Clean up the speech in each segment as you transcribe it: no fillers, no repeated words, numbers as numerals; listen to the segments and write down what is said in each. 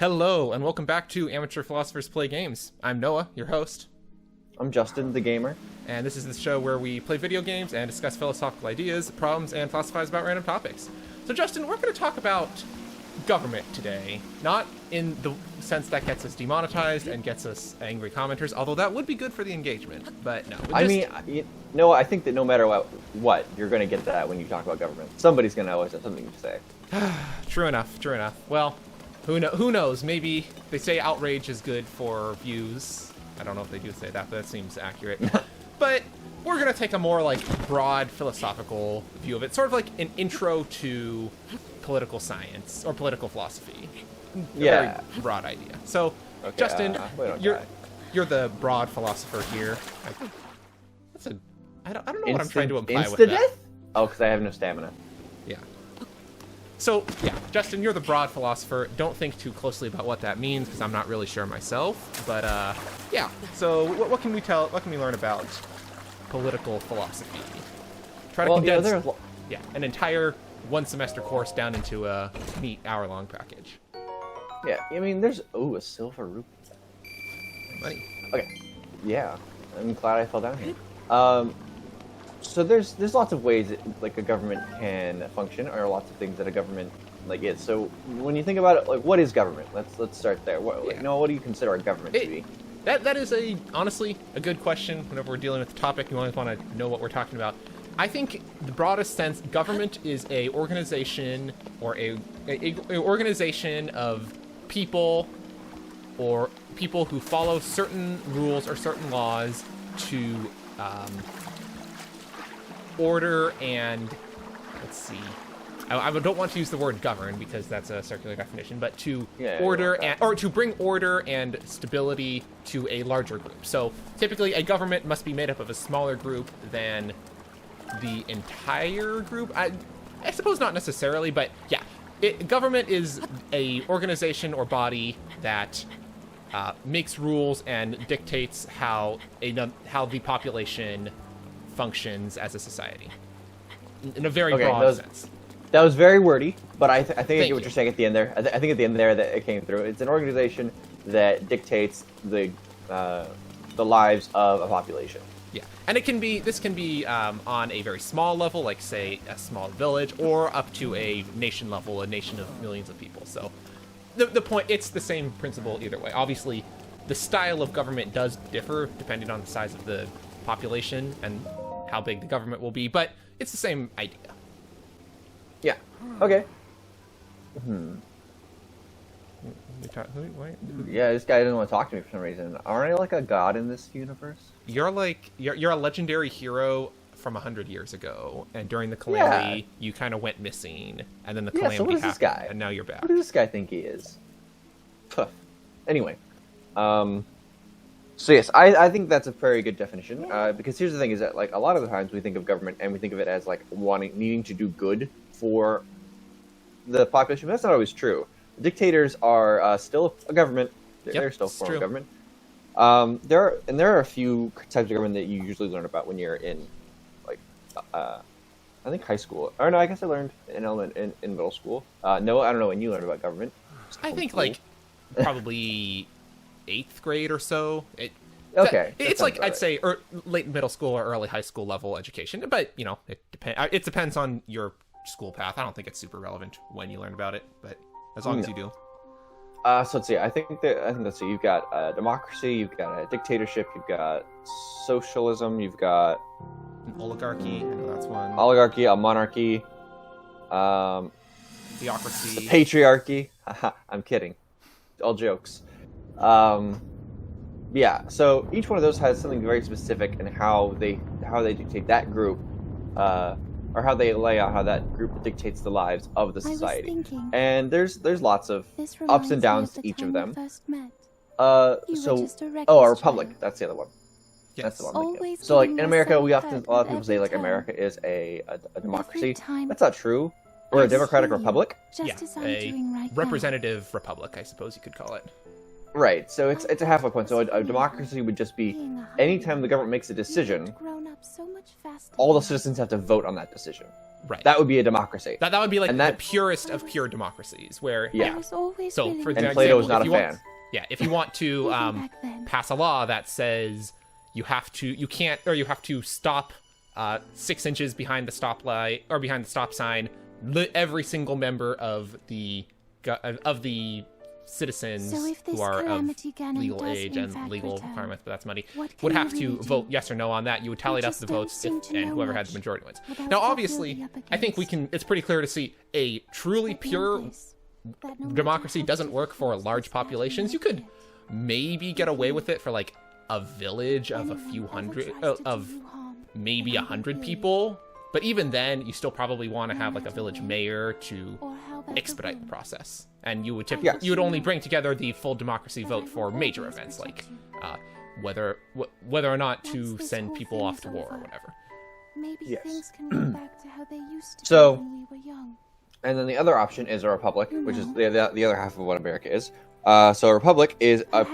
Hello, and welcome back to Amateur Philosophers Play Games. I'm Noah, your host. I'm Justin, the gamer. And this is the show where we play video games and discuss philosophical ideas, problems, and philosophize about random topics. So Justin, we're going to talk about government today. Not in the sense that gets us demonetized and gets us angry commenters, although that would be good for the engagement, but no. I think that no matter what, you're going to get that when you talk about government. Somebody's going to always have something to say. True enough. Well, who knows? Maybe they say outrage is good for views. I don't know if they do say that, but that seems accurate. But we're going to take a more, broad philosophical view of it. Sort of like an intro to political science or political philosophy. Yeah. Very broad idea. So, okay, Justin, you're the broad philosopher here. I don't know what I'm trying to imply with that. Insta-death? Oh, because I have no stamina. Yeah. So, yeah, Justin, you're the broad philosopher. Don't think too closely about what that means, because I'm not really sure myself. But, yeah. So, what can we learn about political philosophy? Try to condense an entire one-semester course down into a neat hour-long package. Yeah, I mean, there's... Ooh, a silver rupee. Money. Okay. Yeah, I'm glad I fell down here. So there's lots of ways that, a government can function, or lots of things that a government is. So when you think about it, what is government? Let's start there. What do you consider a government to be? That is honestly a good question. Whenever we're dealing with the topic, you always want to know what we're talking about. I think the broadest sense, government is a organization or a organization of people or people who follow certain rules or certain laws to order and, let's see, I don't want to use the word govern because that's a circular definition, but to to bring order and stability to a larger group. So typically a government must be made up of a smaller group than the entire group. I suppose not necessarily, but yeah, government is a organization or body that makes rules and dictates how the population functions as a society in a very broad sense. That was very wordy, but I think I get what you're saying at the end there. I think at the end there that it came through. It's an organization that dictates the lives of a population. Yeah, and this can be on a very small level, like say a small village, or up to a nation level, a nation of millions of people. So the point, it's the same principle either way. Obviously, the style of government does differ depending on the size of the population and how big the government will be, but it's the same idea. Yeah. Okay. Yeah, this guy doesn't want to talk to me for some reason. Aren't I like a god in this universe? You're a legendary hero from 100 years ago, and during the calamity, you kind of went missing, and then the calamity happened, and now you're back. What does this guy think he is? Anyway, so yes, I think that's a very good definition, because here's the thing, is that a lot of the times we think of government, and we think of it as needing to do good for the population, but that's not always true. Dictators are still a government. They're still a form of government. There are a few types of government that you usually learn about when you're in, I think high school. Or no, I guess I learned in middle school. No, I don't know when you learned about government. I think probably 8th grade or so. It's I'd say late middle school or early high school level education, but it depends on your school path. I don't think it's super relevant when you learn about it, but as long as you do. So let's see. I think let's see. You've got democracy, you've got a dictatorship, you've got socialism, you've got an oligarchy. I know that's one. Oligarchy, a monarchy, theocracy, patriarchy. I'm kidding. All jokes. Yeah. So each one of those has something very specific in how they dictate that group, or how they lay out how that group dictates the lives of the society. And there's lots of ups and downs to each of them. A republic. That's the other one. Yes. That's the one. So in America, a lot of people say America is a democracy. That's not true. We're a democratic republic. Yeah, a representative republic, I suppose you could call it. Right, so it's a halfway point. So a democracy would just be anytime the government makes a decision, all the citizens have to vote on that decision. Right. That would be a democracy. That would be like the purest of pure democracies, where So, for and example, Plato's not a fan. If you want to pass a law that says you have to stop 6 inches behind the stoplight or behind the stop sign, every single member of the citizens who are of legal age and legal requirements, but that's money, would have to vote yes or no on that. You would tally up the votes, and whoever had the majority wins. Now, obviously, I think it's pretty clear to see a truly pure democracy doesn't work for large populations. You could maybe get away with it for like a village of a few hundred, of maybe 100 people. But even then, you still probably want to have like a village mayor to expedite the process. And you would you would only bring together the full democracy vote for major events, like whether or not to send people off to war or whatever. Maybe things can go back to how they used to So, be when we were young. And then the other option is a republic, which is the other half of what America is. So a republic is a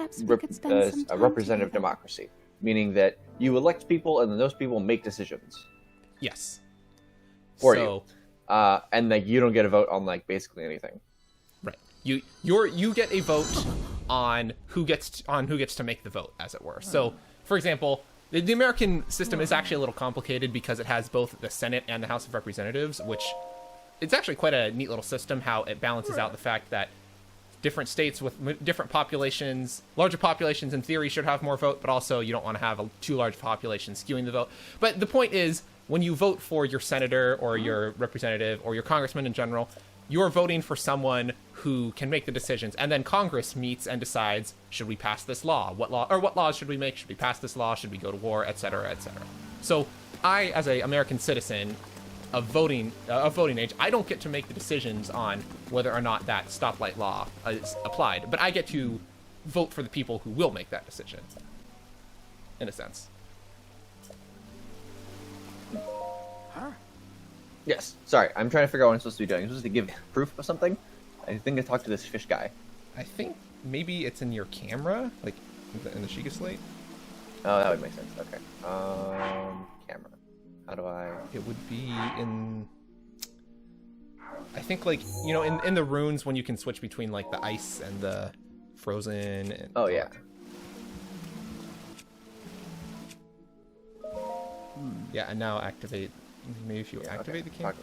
representative democracy, meaning that you elect people and then those people make decisions. Yes. For you. And like you don't get a vote on like basically anything. Right. You get a vote on who gets to make the vote, as it were. So, for example, the American system is actually a little complicated because it has both the Senate and the House of Representatives, which it's actually quite a neat little system how it balances out the fact that different states with different populations, larger populations in theory should have more vote, but also you don't want to have too large populations skewing the vote. But the point is, when you vote for your senator or your representative or your congressman in general, you're voting for someone who can make the decisions. And then Congress meets and decides, should we pass this law? What laws should we make? Should we pass this law? Should we go to war? Et cetera, et cetera. So I, as an American citizen of voting age, I don't get to make the decisions on whether or not that stoplight law is applied, but I get to vote for the people who will make that decision, in a sense. Yes. Sorry, I'm trying to figure out what I'm supposed to be doing. I'm supposed to give proof of something? I think I talked to this fish guy. I think maybe it's in your camera, like in the Shiga slate. Oh, that would make sense. Okay. Camera. How do I... It would be in... I think, like, you know, in the runes when you can switch between, like, the ice and the frozen. And... Oh, yeah. Yeah, and now activate... Maybe if you activate the camera.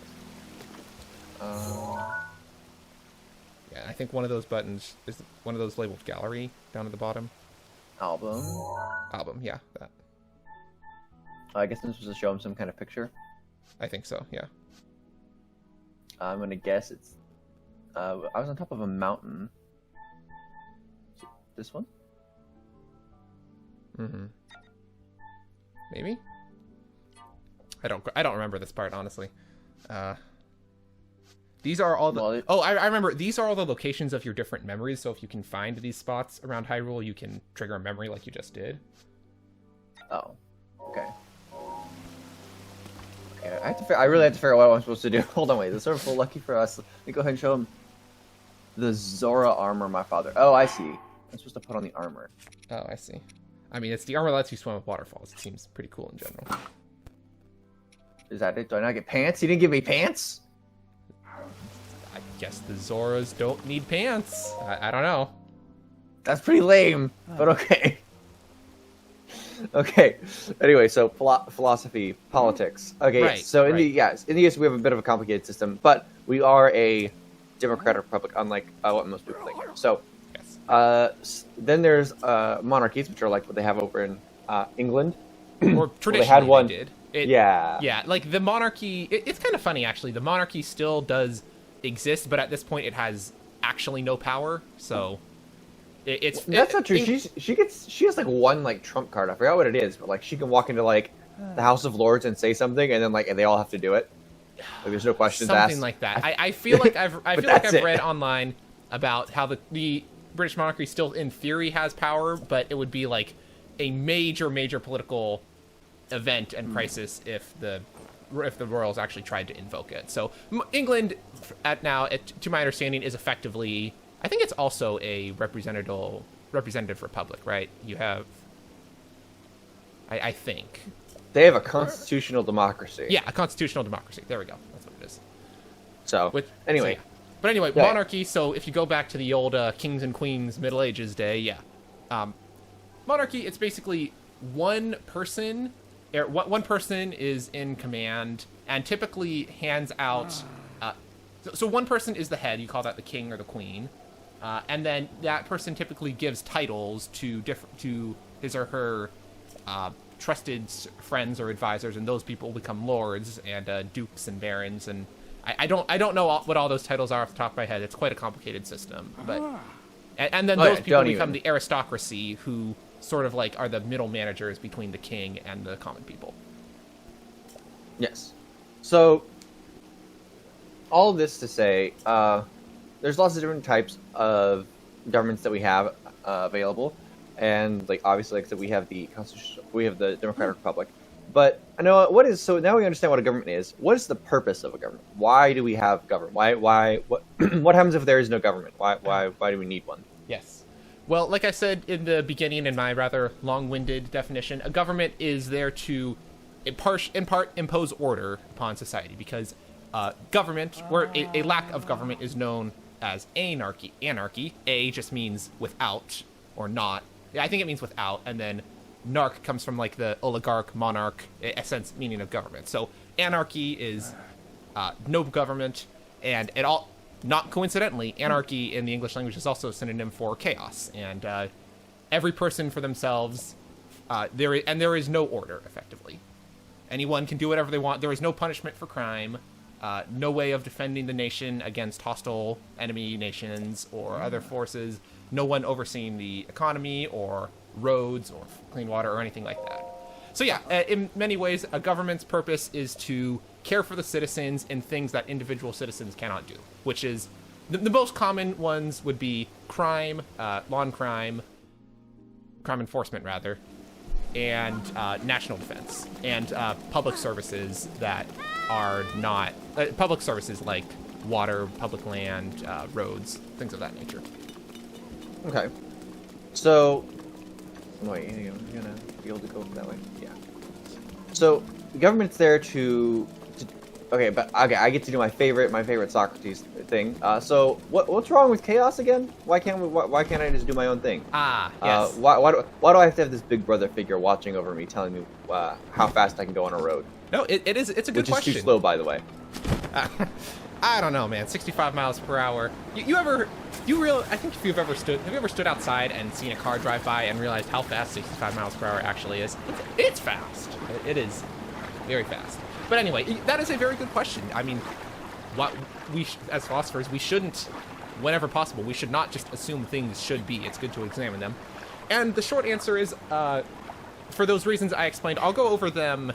Yeah, I think one of those buttons is one of those labeled gallery down at the bottom. Album, yeah, that. I guess this was to show him some kind of picture. I think so, yeah. I'm gonna guess it's... I was on top of a mountain. This one? Mm-hmm. Maybe? I don't remember this part, honestly. These are all the... I remember. These are all the locations of your different memories, so if you can find these spots around Hyrule, you can trigger a memory like you just did. Oh. Okay. Okay, I really have to figure out what I'm supposed to do. Hold on, wait. This is sort of full lucky for us. Let me go ahead and show him the Zora Armor my father... Oh, I see. I'm supposed to put on the armor. Oh, I see. I mean, it's the armor that lets you swim with waterfalls. It seems pretty cool in general. Is that it? Do I not get pants? He didn't give me pants? I guess the Zoras don't need pants. I don't know. That's pretty lame, but okay. Okay. Anyway, so philosophy, politics. Okay, right, so in the US we have a bit of a complicated system, but we are a democratic republic, unlike what most people think. So, yes. Then there's monarchies, which are like what they have over in England. Or traditionally they had one. They did. Yeah, like the monarchy, it's kind of funny actually. The monarchy still does exist, but at this point it has actually no power, so that's not true. She has like one like trump card. I forgot what it is, but like she can walk into like the House of Lords and say something, and then like they all have to do it. Like, there's no questions asked. Something like that. I feel like I've read online about how the British monarchy still in theory has power, but it would be like a major political event and crisis if the royals actually tried to invoke it. So England to my understanding is effectively, I think it's also a representative republic, right? You have I think They have a constitutional democracy. Yeah, a constitutional democracy. There we go. That's what it is. So, anyway. So, yeah. But anyway, monarchy, so if you go back to the old kings and queens Middle Ages day, yeah. Monarchy, it's basically one person is in command and typically hands out... So one person is the head, you call that the king or the queen, and then that person typically gives titles to his or her trusted friends or advisors, and those people become lords and dukes and barons, and I don't know what all those titles are off the top of my head. It's quite a complicated system, but and then those people become the aristocracy, who sort of like are the middle managers between the king and the common people. Yes. So all of this to say, there's lots of different types of governments that we have available, and like obviously, like I said, we have the Constitution, we have the Democratic Republic. But I know so now we understand what a government is. What is the purpose of a government? Why do we have government? What happens if there is no government? Why do we need one? Yes. Well, like I said in the beginning in my rather long-winded definition, a government is there to in part impose order upon society, because government, or a lack of government, is known as anarchy. A just means without or not. I think it means without, and then narc comes from like the oligarch, monarch, essence meaning of government. So anarchy is no government, and it all, not coincidentally, anarchy in the English language is also a synonym for chaos, and every person for themselves. There is no order, effectively. Anyone can do whatever they want. There is no punishment for crime. No way of defending the nation against hostile enemy nations or other forces. No one overseeing the economy or roads or clean water or anything like that. So yeah, in many ways, a government's purpose is to care for the citizens in things that individual citizens cannot do, which is the most common ones would be crime, law and crime enforcement rather, and national defense, and public services that are not public services like water, public land, roads, things of that nature. Okay. So, wait, you're gonna be able to go that way? Yeah. So, the government's there to okay, I get to do my favorite Socrates thing. So, what's wrong with chaos again? Why can't I just do my own thing? Yes. Why do I have to have this big brother figure watching over me, telling me how fast I can go on a road? No, it's a good question. Which is too slow, by the way. I don't know, man. 65 miles per hour. I think if have you ever stood outside and seen a car drive by and realized how fast 65 miles per hour actually is? It's fast. It is very fast. But anyway, that is a very good question. I mean, as philosophers, we shouldn't, whenever possible, we should not just assume things should be. It's good to examine them. And the short answer is, for those reasons I explained, I'll go over them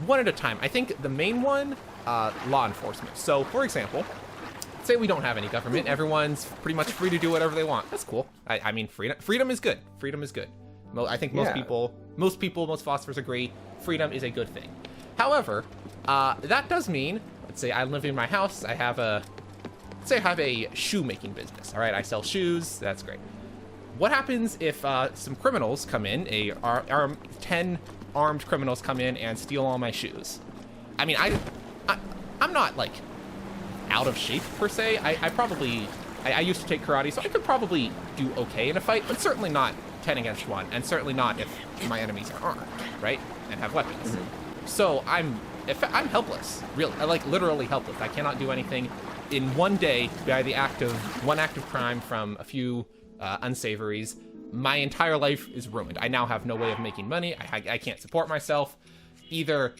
one at a time. I think the main one, law enforcement. So, for example, say we don't have any government. Everyone's pretty much free to do whatever they want. That's cool. I mean, freedom is good. Freedom is good. I think most philosophers agree, freedom is a good thing. However, that does mean, let's say I live in my house. I have a shoemaking business. All right, I sell shoes. That's great. What happens if some criminals come in, 10 armed criminals come in and steal all my shoes? I mean, I'm not like out of shape per se. I used to take karate, so I could probably do okay in a fight, but certainly not 10 against 1, and certainly not if my enemies are armed, right, and have weapons. Mm-hmm. So I'm helpless, really, like literally helpless. I cannot do anything. In one day, by one act of crime from a few unsavories, my entire life is ruined. I now have no way of making money. I can't support myself. Either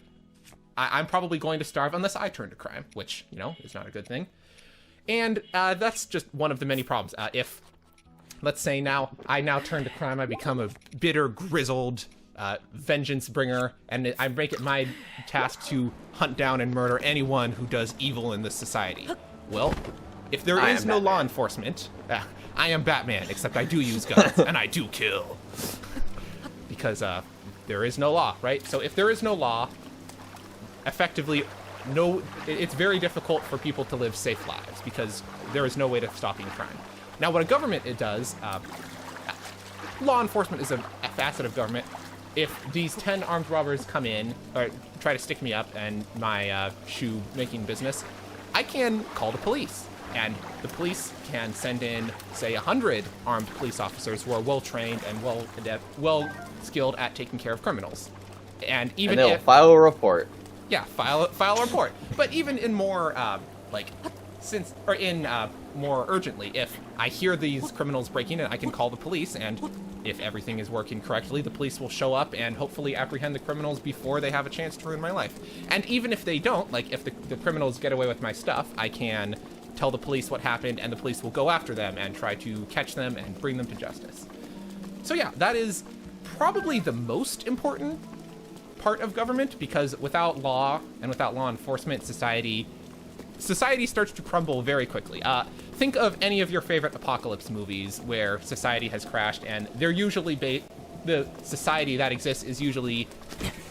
I'm probably going to starve unless I turn to crime, which, is not a good thing. And that's just one of the many problems. If, let's say I now turn to crime, I become a bitter, grizzled vengeance bringer, and I make it my task to hunt down and murder anyone who does evil in this society. Well, if there is no law enforcement, I am Batman, except I do use guns, and I do kill. Because there is no law, right? So if there is no law, effectively, it's very difficult for people to live safe lives, because there is no way of stopping crime. Now, what a government does, law enforcement is a facet of government. if these 10 armed robbers come in or try to stick me up and my shoe making business, I can call the police. And the police can send in, say, 100 armed police officers who are well-trained and well-skilled at taking care of criminals. And even they'll file a report. Yeah, file a report. But even in more, more urgently, if I hear these criminals breaking in, I can call the police, and if everything is working correctly, the police will show up and hopefully apprehend the criminals before they have a chance to ruin my life. And even if they don't, like, if the criminals get away with my stuff, I can tell the police what happened, and the police will go after them and try to catch them and bring them to justice. So yeah, that is probably the most important part of government, because without law and without law enforcement, society starts to crumble very quickly. Think of any of your favorite apocalypse movies where society has crashed, and they're usually the society that exists is usually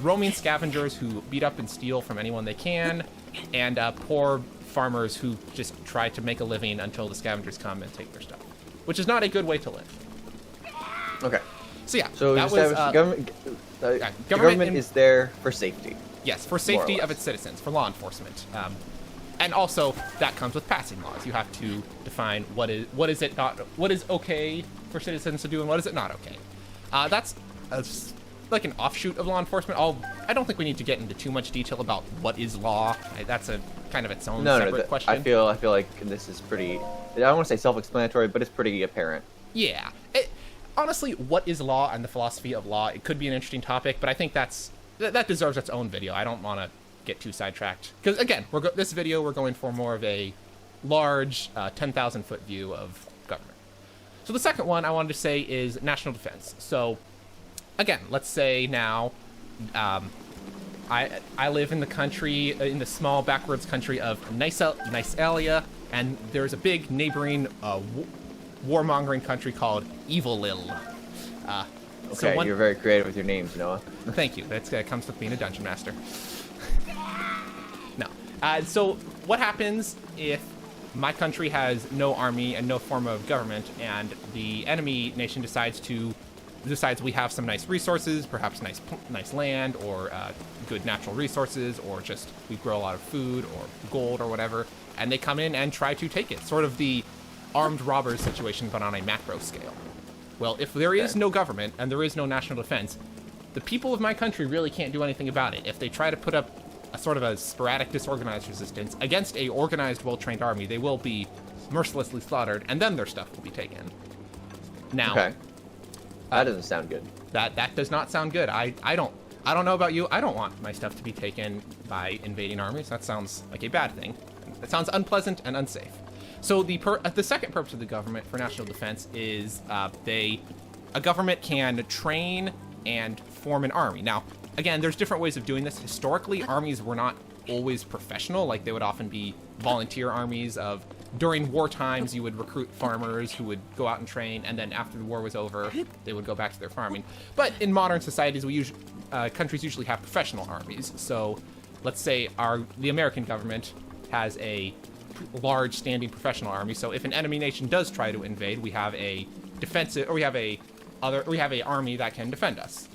roaming scavengers who beat up and steal from anyone they can, and poor farmers who just try to make a living until the scavengers come and take their stuff, which is not a good way to live. Okay. So yeah, so that was government is there for safety. Yes, for safety of its citizens, for law enforcement. And also that comes with passing laws. You have to define what is okay for citizens to do and what is it not okay. That's like an offshoot of law enforcement. I don't think we need to get into too much detail about what is law. That's a kind of its own separate question. I feel like this is pretty, I don't want to say self-explanatory, but it's pretty apparent. Yeah. Honestly, what is law and the philosophy of law? It could be an interesting topic, but I think that deserves its own video. I don't want to get too sidetracked. Because again, this video, we're going for more of a large 10,000-foot view of government. So the second one I wanted to say is national defense. So again, let's say now I live in the country, in the small backwards country of Nicelia, and there's a big neighboring warmongering country called Evilil. Okay, you're very creative with your names, Noah. Thank you. That comes with being a dungeon master. No. So what happens if my country has no army and no form of government, and the enemy nation decides we have some nice resources, perhaps nice land, or good natural resources, or just we grow a lot of food or gold or whatever, and they come in and try to take it. Sort of the armed robbers situation, but on a macro scale. Well, if there is no government and there is no national defense, the people of my country really can't do anything about it. If they try to put up a sort of a sporadic disorganized resistance against a organized, well-trained army, they will be mercilessly slaughtered, and then their stuff will be taken. Now, okay. That doesn't sound good. That does not sound good. I don't know about you. I don't want my stuff to be taken by invading armies. That sounds like a bad thing. It sounds unpleasant and unsafe. So the second purpose of the government for national defense is a government can train and form an army. Now, again, there's different ways of doing this. Historically, armies were not always professional. Like, they would often be volunteer armies of, during war times, you would recruit farmers who would go out and train, and then after the war was over, they would go back to their farming. But in modern societies, countries usually have professional armies. So let's say the American government has a large standing professional army. So if an enemy nation does try to invade, we have a defensive, or we have a army that can defend us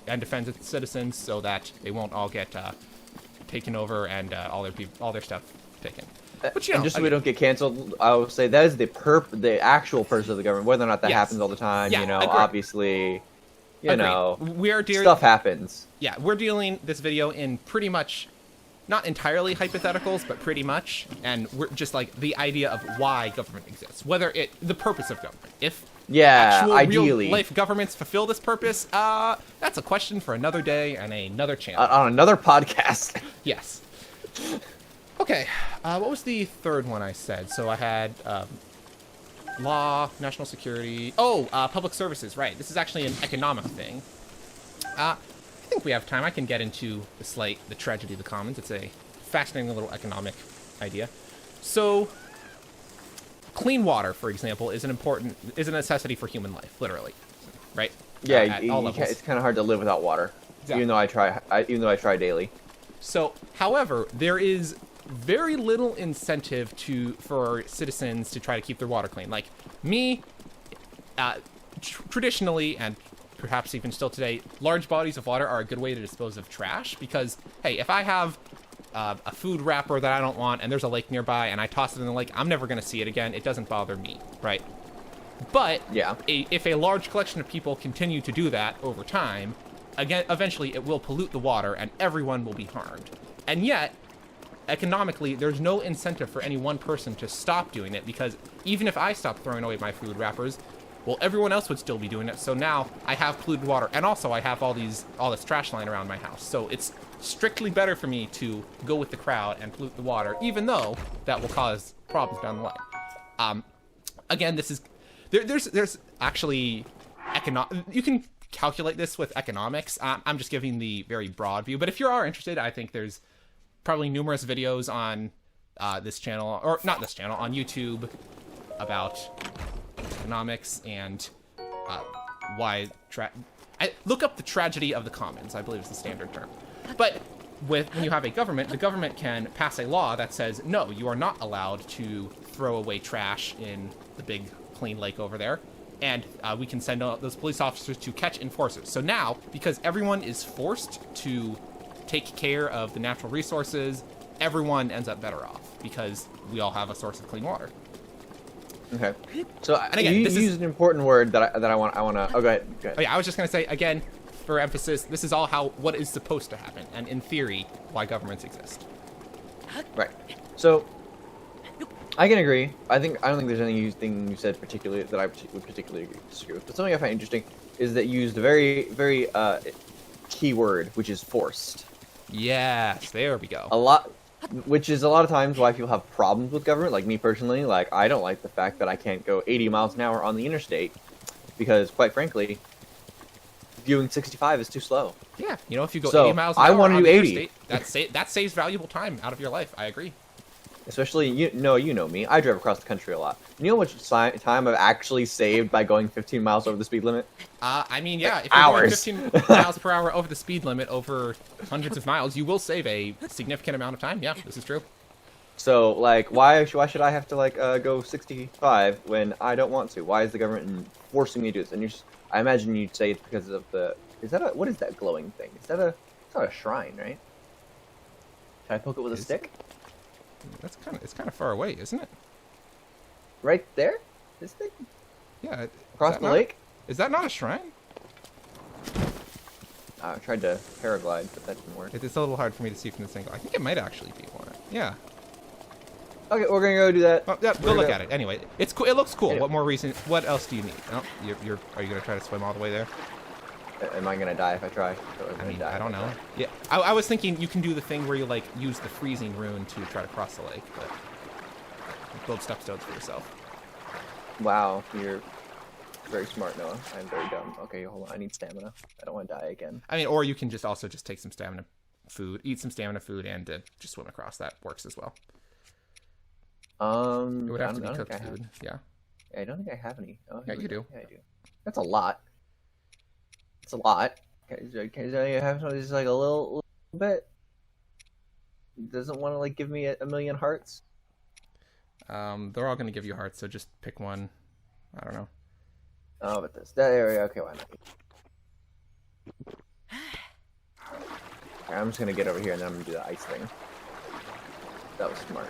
and defend its citizens, so that they won't all get taken over and all their stuff taken. But just so we don't get canceled, I would say that is the actual purpose of the government. Whether or not that happens all the time, obviously, stuff happens. Yeah, we're dealing this video in pretty much, not entirely hypotheticals, but pretty much, and we're just like the idea of why government exists, the purpose of government. If ideally real life governments fulfill this purpose, that's a question for another day and another channel. On another podcast. Yes. Okay, what was the third one I said? So I had law, national security. Public services, right. This is actually an economic thing. I think we have time. I can get into the tragedy of the commons. It's a fascinating little economic idea. So, clean water, for example, is a necessity for human life, literally, right? Yeah, it's kind of hard to live without water, exactly. Even though I try daily. So, however, there is very little incentive for citizens to try to keep their water clean. Like me, traditionally and perhaps even still today, large bodies of water are a good way to dispose of trash because, hey, if I have a food wrapper that I don't want and there's a lake nearby and I toss it in the lake, I'm never going to see it again. It doesn't bother me, right? But if a large collection of people continue to do that over time, again, eventually it will pollute the water and everyone will be harmed. And yet, economically, there's no incentive for any one person to stop doing it because even if I stopped throwing away my food wrappers, well, everyone else would still be doing it. So now I have polluted water, and also I have all this trash lying around my house. So it's strictly better for me to go with the crowd and pollute the water, even though that will cause problems down the line. Again, this is there's actually you can calculate this with economics. I'm just giving the very broad view, but if you are interested, I think there's probably numerous videos on this channel, or not this channel, on YouTube about economics and why look up the tragedy of the commons, I believe is the standard term. But when you have a government, the government can pass a law that says, no, you are not allowed to throw away trash in the big clean lake over there. And we can send out those police officers to catch enforcers. So now, because everyone is forced to take care of the natural resources, everyone ends up better off because we all have a source of clean water. Okay. So and again, you used an important word that I want to. Oh, go ahead. Oh, yeah, I was just gonna say again, for emphasis, this is all what is supposed to happen, and in theory, why governments exist. Right. So I can agree. I don't think there's anything you said particularly that I would particularly disagree with. But something I find interesting is that you used a very, very key word, which is forced. Yes, there we go. Which is a lot of times why people have problems with government. Like me personally, like I don't like the fact that I can't go 80 miles an hour on the interstate because, quite frankly, viewing 65 is too slow. Yeah, if you go 80 miles an hour, I want to do 80. That saves valuable time out of your life. I agree. Especially, you know me. I drive across the country a lot. You know how much time I've actually saved by going 15 miles over the speed limit? I mean, yeah, if you're going 15 miles per hour over the speed limit over hundreds of miles, you will save a significant amount of time. Yeah, this is true. So, like, why should I have to, go 65 when I don't want to? Why is the government forcing me to do this? And I imagine you'd say it's because of what is that glowing thing? It's not a shrine, right? Can I poke it with a stick? It's kind of far away, isn't it? Right there? This thing? Yeah. Across the lake? Is that not a shrine? I tried to paraglide, but that didn't work. It's a little hard for me to see from this angle. I think it might actually be one. Yeah. Okay, we're gonna go do that. Oh, yeah, go look at it. Anyway, it's cool. It looks cool. Yeah. What else do you need? Oh, are you gonna try to swim all the way there? Am I gonna die if I try? I don't know. Yeah, I was thinking you can do the thing where you use the freezing rune to try to cross the lake, but build stepstones for yourself. Wow, you're very smart, Noah. I'm very dumb. Okay, hold on. I need stamina. I don't want to die again. I mean, or you can also just take some stamina food, eat some stamina food, and just swim across. That works as well. It would have to be cooked food. Yeah. I don't think I have any. Oh, yeah, you do. Yeah, I do. That's a lot. It's a lot. Can I have something just a little bit? Doesn't want to give me a million hearts? They're all going to give you hearts, so just pick one. I don't know. Oh, but that area. Okay, why not? Okay, I'm just gonna get over here and then I'm gonna do the ice thing. That was smart.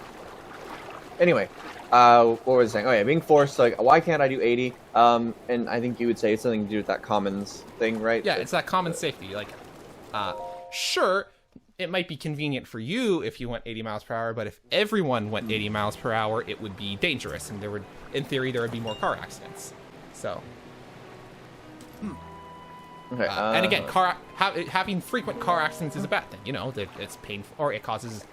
Anyway, what was I saying? Oh yeah, being forced. Why can't I do 80? And I think you would say it's something to do with that commons thing, right? Yeah, it's that common safety. Sure, it might be convenient for you if you went 80 miles per hour, but if everyone went 80 miles per hour, it would be dangerous, and in theory, there would be more car accidents. So. Okay, and again, having frequent car accidents is a bad thing. That it's painful, or it causes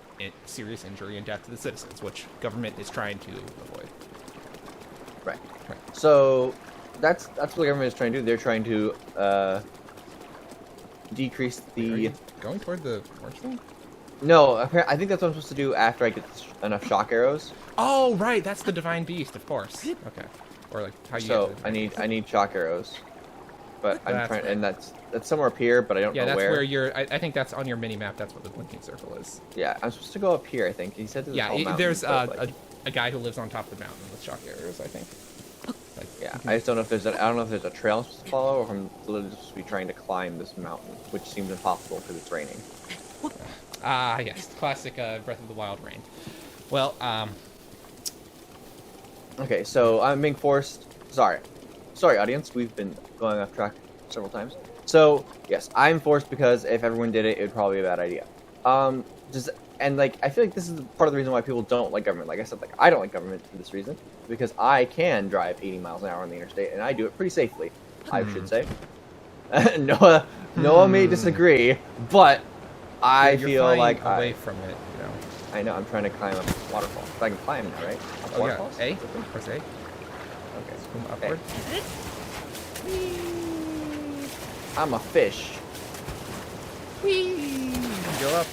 serious injury and death to the citizens, which government is trying to avoid. Right. So that's what the government is trying to do. They're trying to decrease the. Are you going toward the orange thing? No, I think that's what I'm supposed to do after I get enough shock arrows. Oh, right, that's the divine beast, of course. Okay. Or how you. So I need shock arrows, but I'm trying, and that's somewhere up here, but I don't know where. Yeah, that's where you're. I think that's on your mini map. That's what the blinking circle is. Yeah, I'm supposed to go up here. I think he said. There's a guy who lives on top of the mountain with shock arrows. I think. I just don't know if there's I don't know if there's a trail I'm supposed to follow, or if I'm literally supposed to be trying to climb this mountain, which seems impossible because it's raining. Yes, classic Breath of the Wild rain. Well, Okay, so I'm being forced. Sorry, audience. We've been going off track several times. So yes, I'm forced because if everyone did it, it would probably be a bad idea. And like I feel like this is part of the reason why people don't like government. Like I said, like I don't like government for this reason because I can drive 80 miles an hour on the interstate and I do it pretty safely. I should say. Noah may disagree, but I feel like away from it. You know. I know. I'm trying to climb up a waterfall. If I can climb now, right? Up waterfalls? A. Press A. Okay. Swim upward. I'm a fish. Whee! Go up.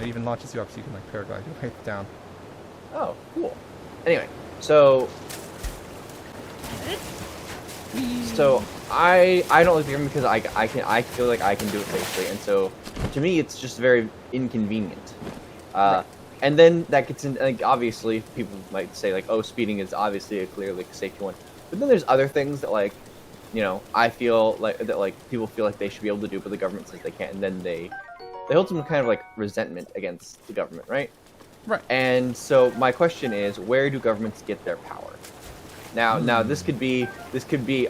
It even launches you up so you can like paraglide right down. Oh, cool. Anyway, so I don't like the government because I feel like I can do it safely, and so to me it's just very inconvenient. Right. And then that gets in. Like, obviously, people might say like, "Oh, speeding is obviously a clearly safety one," but then there's other things that like, you know, I feel like that like people feel like they should be able to do, but the government says they can't, and then they hold some kind of like resentment against the government, right? Right. And so my question is, where do governments get their power? Now this could be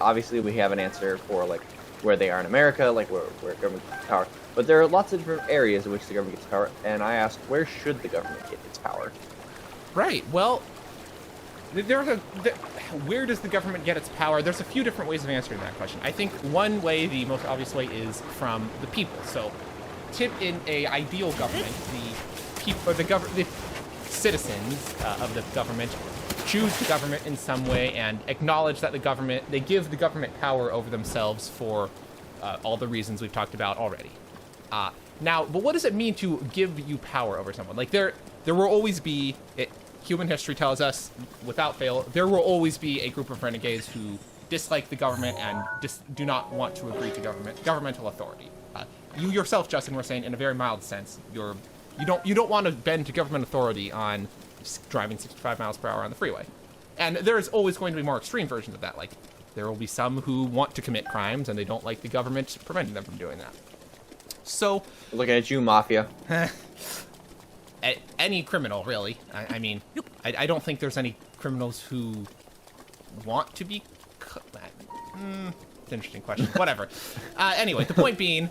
obviously we have an answer for like where they are in America, like where government gets power. But there are lots of different areas in which the government gets power, and I ask, where should the government get its power? Right. Well, where does the government get its power? There's a few different ways of answering that question. I think one way, the most obvious way, is from the people. So, in a ideal government, the people, the citizens of the government choose the government in some way and acknowledge that they give the government power over themselves for all the reasons we've talked about already. Now, but what does it mean to give you power over someone? Like there will always be, human history tells us, without fail, there will always be a group of renegades who dislike the government and do not want to agree to governmental authority. You yourself, Justin, were saying in a very mild sense, you don't want to bend to government authority on driving 65 miles per hour on the freeway. And there is always going to be more extreme versions of that. Like there will be some who want to commit crimes and they don't like the government preventing them from doing that. So, looking at you, mafia. Any criminal, really. I mean, I don't think there's any criminals who want to be. It's an interesting question. Whatever. Anyway, the point being,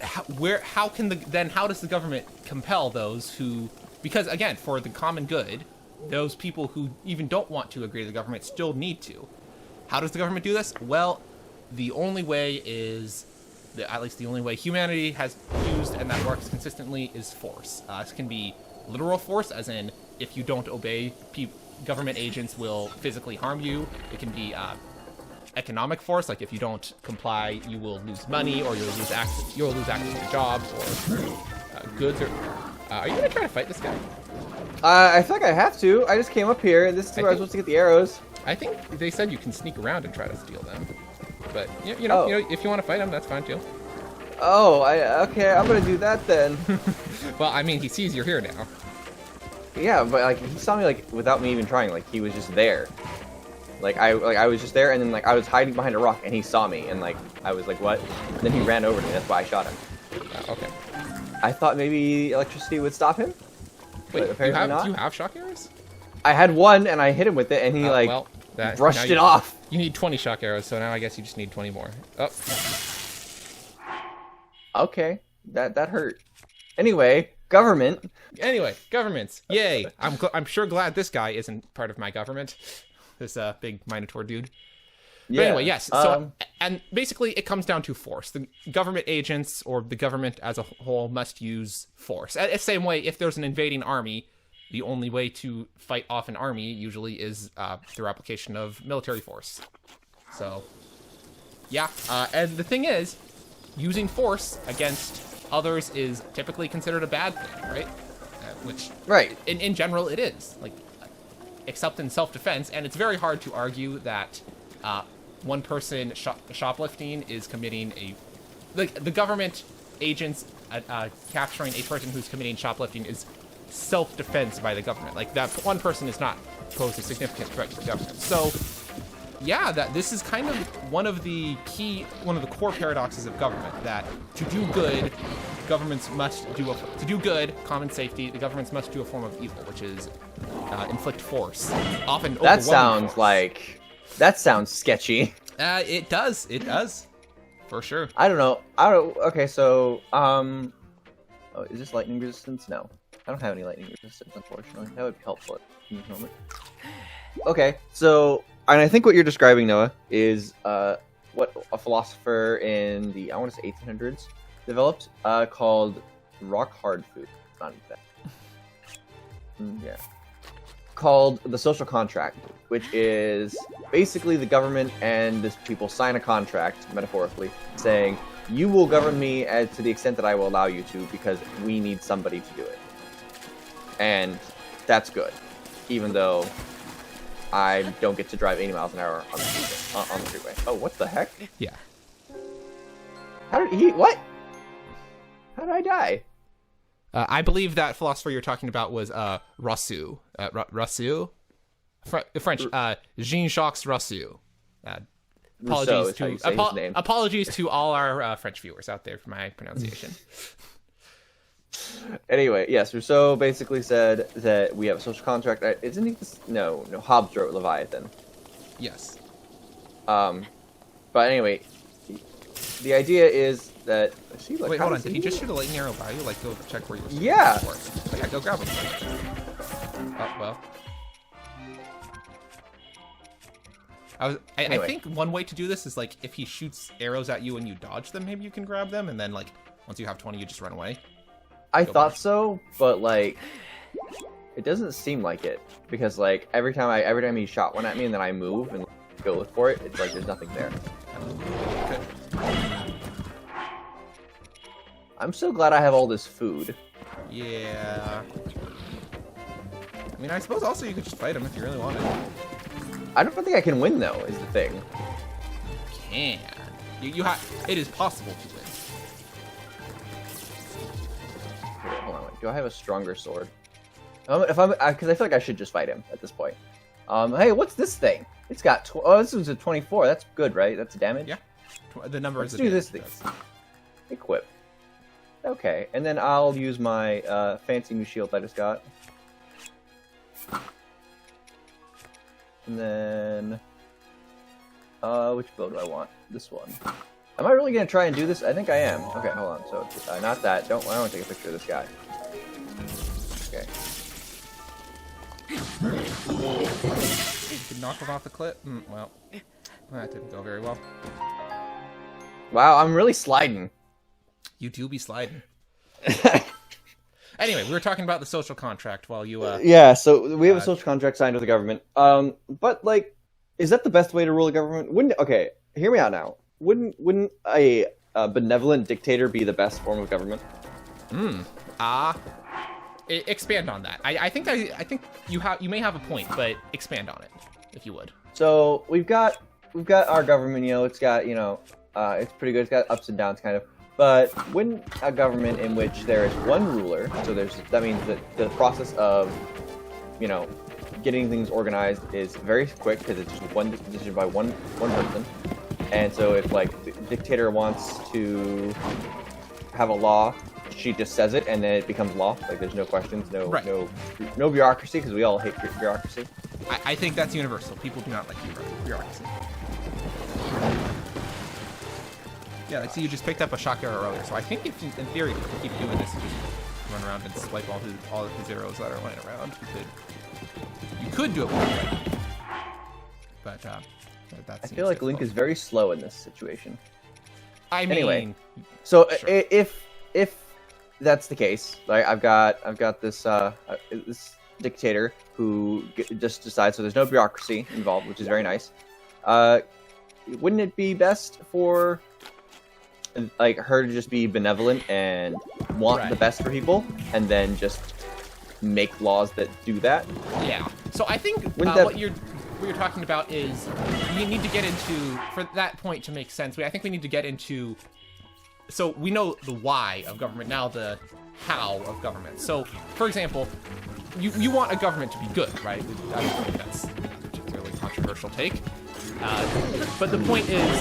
how does the government compel those who? Because again, for the common good, those people who even don't want to agree to the government still need to. How does the government do this? Well, the only way is. At least the only way humanity has used and that works consistently is force. This can be literal force, as in if you don't obey, government agents will physically harm you. It can be economic force, like if you don't comply, you will lose money or you'll lose access to jobs or goods. Are you gonna try to fight this guy? I feel like I have to. I just came up here. This is where I was supposed to get the arrows. I think they said you can sneak around and try to steal them. But you know, if you want to fight him, that's fine too. Oh, okay. I'm gonna do that then. Well, I mean, he sees you're here now. Yeah, but like he saw me like without me even trying. Like he was just there. Like I was just there, and then like I was hiding behind a rock, and he saw me, and like I was like, what? And then he ran over to me. That's why I shot him. Okay. I thought maybe electricity would stop him. Wait, but apparently not. Do you have shock arrows? I had one, and I hit him with it, and he brushed it off. You need 20 shock arrows, so now I guess you just need 20 more. Oh. Okay, that hurt. Anyway, government. Governments. Yay! I'm sure glad this guy isn't part of my government. This big Minotaur dude. Yeah. But anyway, yes. So and basically, it comes down to force. The government agents or the government as a whole must use force. The same way, if there's an invading army, the only way to fight off an army usually is through application of military force. So, yeah. And the thing is, using force against others is typically considered a bad thing, right? Which, right. In general, it is. Like, except in self-defense, and it's very hard to argue that one person shoplifting is committing the government agents capturing a person who's committing shoplifting is self-defense by the government. Like, that one person is not pose a significant threat to the government. So, yeah, that this is kind of one of the core paradoxes of government, that to do good, governments must do to do good, common safety, the governments must do a form of evil, which is inflict force, often That overwhelming sounds force. that sounds sketchy. It does, for sure. I don't know. Okay, so oh, is this lightning resistance? No, I don't have any lightning resistance, unfortunately. That would be helpful in this moment. Okay, so and I think what you're describing, Noah, is what a philosopher in the, I want to say 1800s developed, called rock hard food. Not that. Yeah. Called the social contract, which is basically the government and this people sign a contract, metaphorically, saying you will govern me to the extent that I will allow you to, because we need somebody to do it. And that's good, even though I don't get to drive 80 miles an hour on the freeway. Oh, what the heck? Yeah. How did he? What? How did I die? I believe that philosopher you're talking about was Rousseau. Rousseau? French. Jean-Jacques Rousseau. Apologies to all our French viewers out there for my pronunciation. Anyway, yes, Rousseau basically said that we have a social contract. Isn't he this? No, Hobbes wrote Leviathan. Yes. But anyway, the idea is that. Wait, hold on. Did he just shoot a lightning arrow by you? Like, go check where you were. Yeah. Oh, yeah, go grab him. Oh well. Anyway. I think one way to do this is like if he shoots arrows at you and you dodge them, maybe you can grab them, and then like once you have 20, you just run away. I thought so, but like, it doesn't seem like it, because like every time he shot one at me and then I move and go look for it, it's like there's nothing there. Okay. I'm so glad I have all this food. Yeah. I mean, I suppose also you could just fight him if you really wanted. I don't think I can win though, is the thing. You can. You have. It is possible to win. Okay, hold on. Wait. Do I have a stronger sword? Because I feel like I should just fight him at this point. Hey, what's this thing? It's got. Oh, this was a 24. That's good, right? That's damage. Yeah. The number Let's is. do this thing. Equip. Okay, and then I'll use my fancy new shield I just got. And then, which bow do I want? This one. Am I really gonna try and do this? I think I am. Okay, hold on. So, not that. I don't want to take a picture of this guy. Okay. You can knock him off the clip. Well, that didn't go very well. Wow, I'm really sliding. You do be sliding. Anyway, we were talking about the social contract while you. Yeah, so we have a social contract signed with the government. But like, is that the best way to rule a government? Okay, hear me out now. Wouldn't a benevolent dictator be the best form of government? Expand on that. I think you may have a point, but expand on it if you would. So we've got our government. It's got it's pretty good. It's got ups and downs, kind of. But when a government in which there is one ruler, so that means that the process of, getting things organized is very quick because it's just one decision by one person. And so if like the dictator wants to have a law, she just says it and then it becomes law. Like there's no questions, no bureaucracy, because we all hate bureaucracy. I think that's universal. People do not like bureaucracy. Yeah, I see you just picked up a shock arrow earlier, so I think if, in theory, if you keep doing this and just run around and swipe all of his arrows that are lying around, you could do it one way. But I feel like Link is very slow in this situation. Anyway, so sure. if that's the case, like I've got this this dictator who just decides, so there's no bureaucracy involved, which is very nice. Wouldn't it be best for like her to just be benevolent and want the best for people, and then just make laws that do that? Yeah. So I think what you're talking about is we need to get into, for that point to make sense, I think we need to get into, so we know the why of government, now the how of government. So, for example, you want a government to be good, right? I don't think that's a particularly controversial take. But the point is,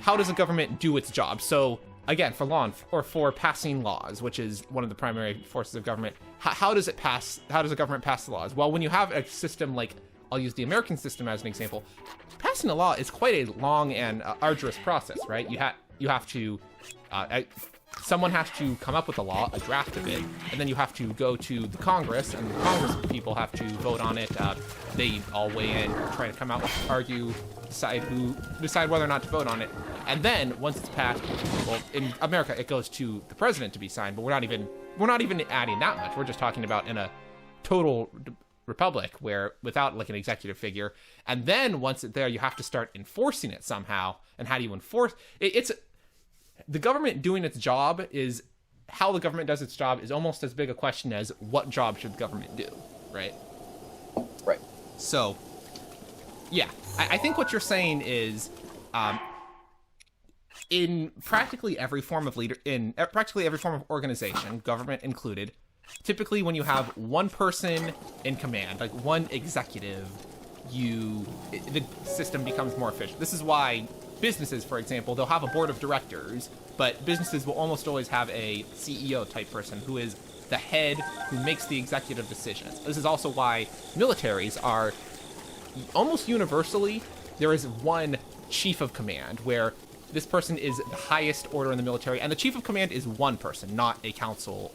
how does a government do its job? So again, for passing laws, which is one of the primary forces of government, how does a government pass the laws? Well, when you have a system like, I'll use the American system as an example, passing a law is quite a long and arduous process, right? You have to, someone has to come up with a law, a draft of it, and then you have to go to the Congress, and the Congress people have to vote on it. They all weigh in, try to come out with, argue, decide whether or not to vote on it. And then once it's passed, well, in America it goes to the president to be signed, but we're not even adding that much. We're just talking about in a total republic where without like an executive figure. And then once it's there, you have to start enforcing it somehow. And how do you enforce it? The government doing its job is how the government does its job is almost as big a question as what job should the government do, right? Right. So, yeah, I think what you're saying is, in practically every form of organization, government included, typically when you have one person in command, like one executive, the system becomes more efficient. This is why businesses, for example, they'll have a board of directors, but businesses will almost always have a CEO type person who is the head who makes the executive decisions. This is also why militaries are almost universally, there is one chief of command where this person is the highest order in the military, and the chief of command is one person, not a council.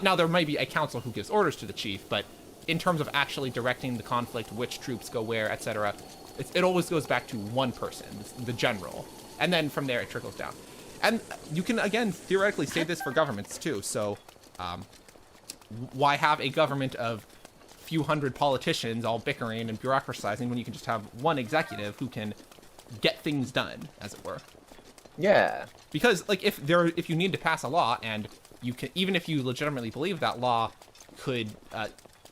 Now, there might be a council who gives orders to the chief, but in terms of actually directing the conflict, which troops go where, etc., it always goes back to one person, the general. And then from there, it trickles down. And you can, again, theoretically say this for governments, too. So why have a government of few hundred politicians all bickering and bureaucratizing when you can just have one executive who can get things done, as it were? Yeah. Because, like, if you need to pass a law, and you can, even if you legitimately believe that law could,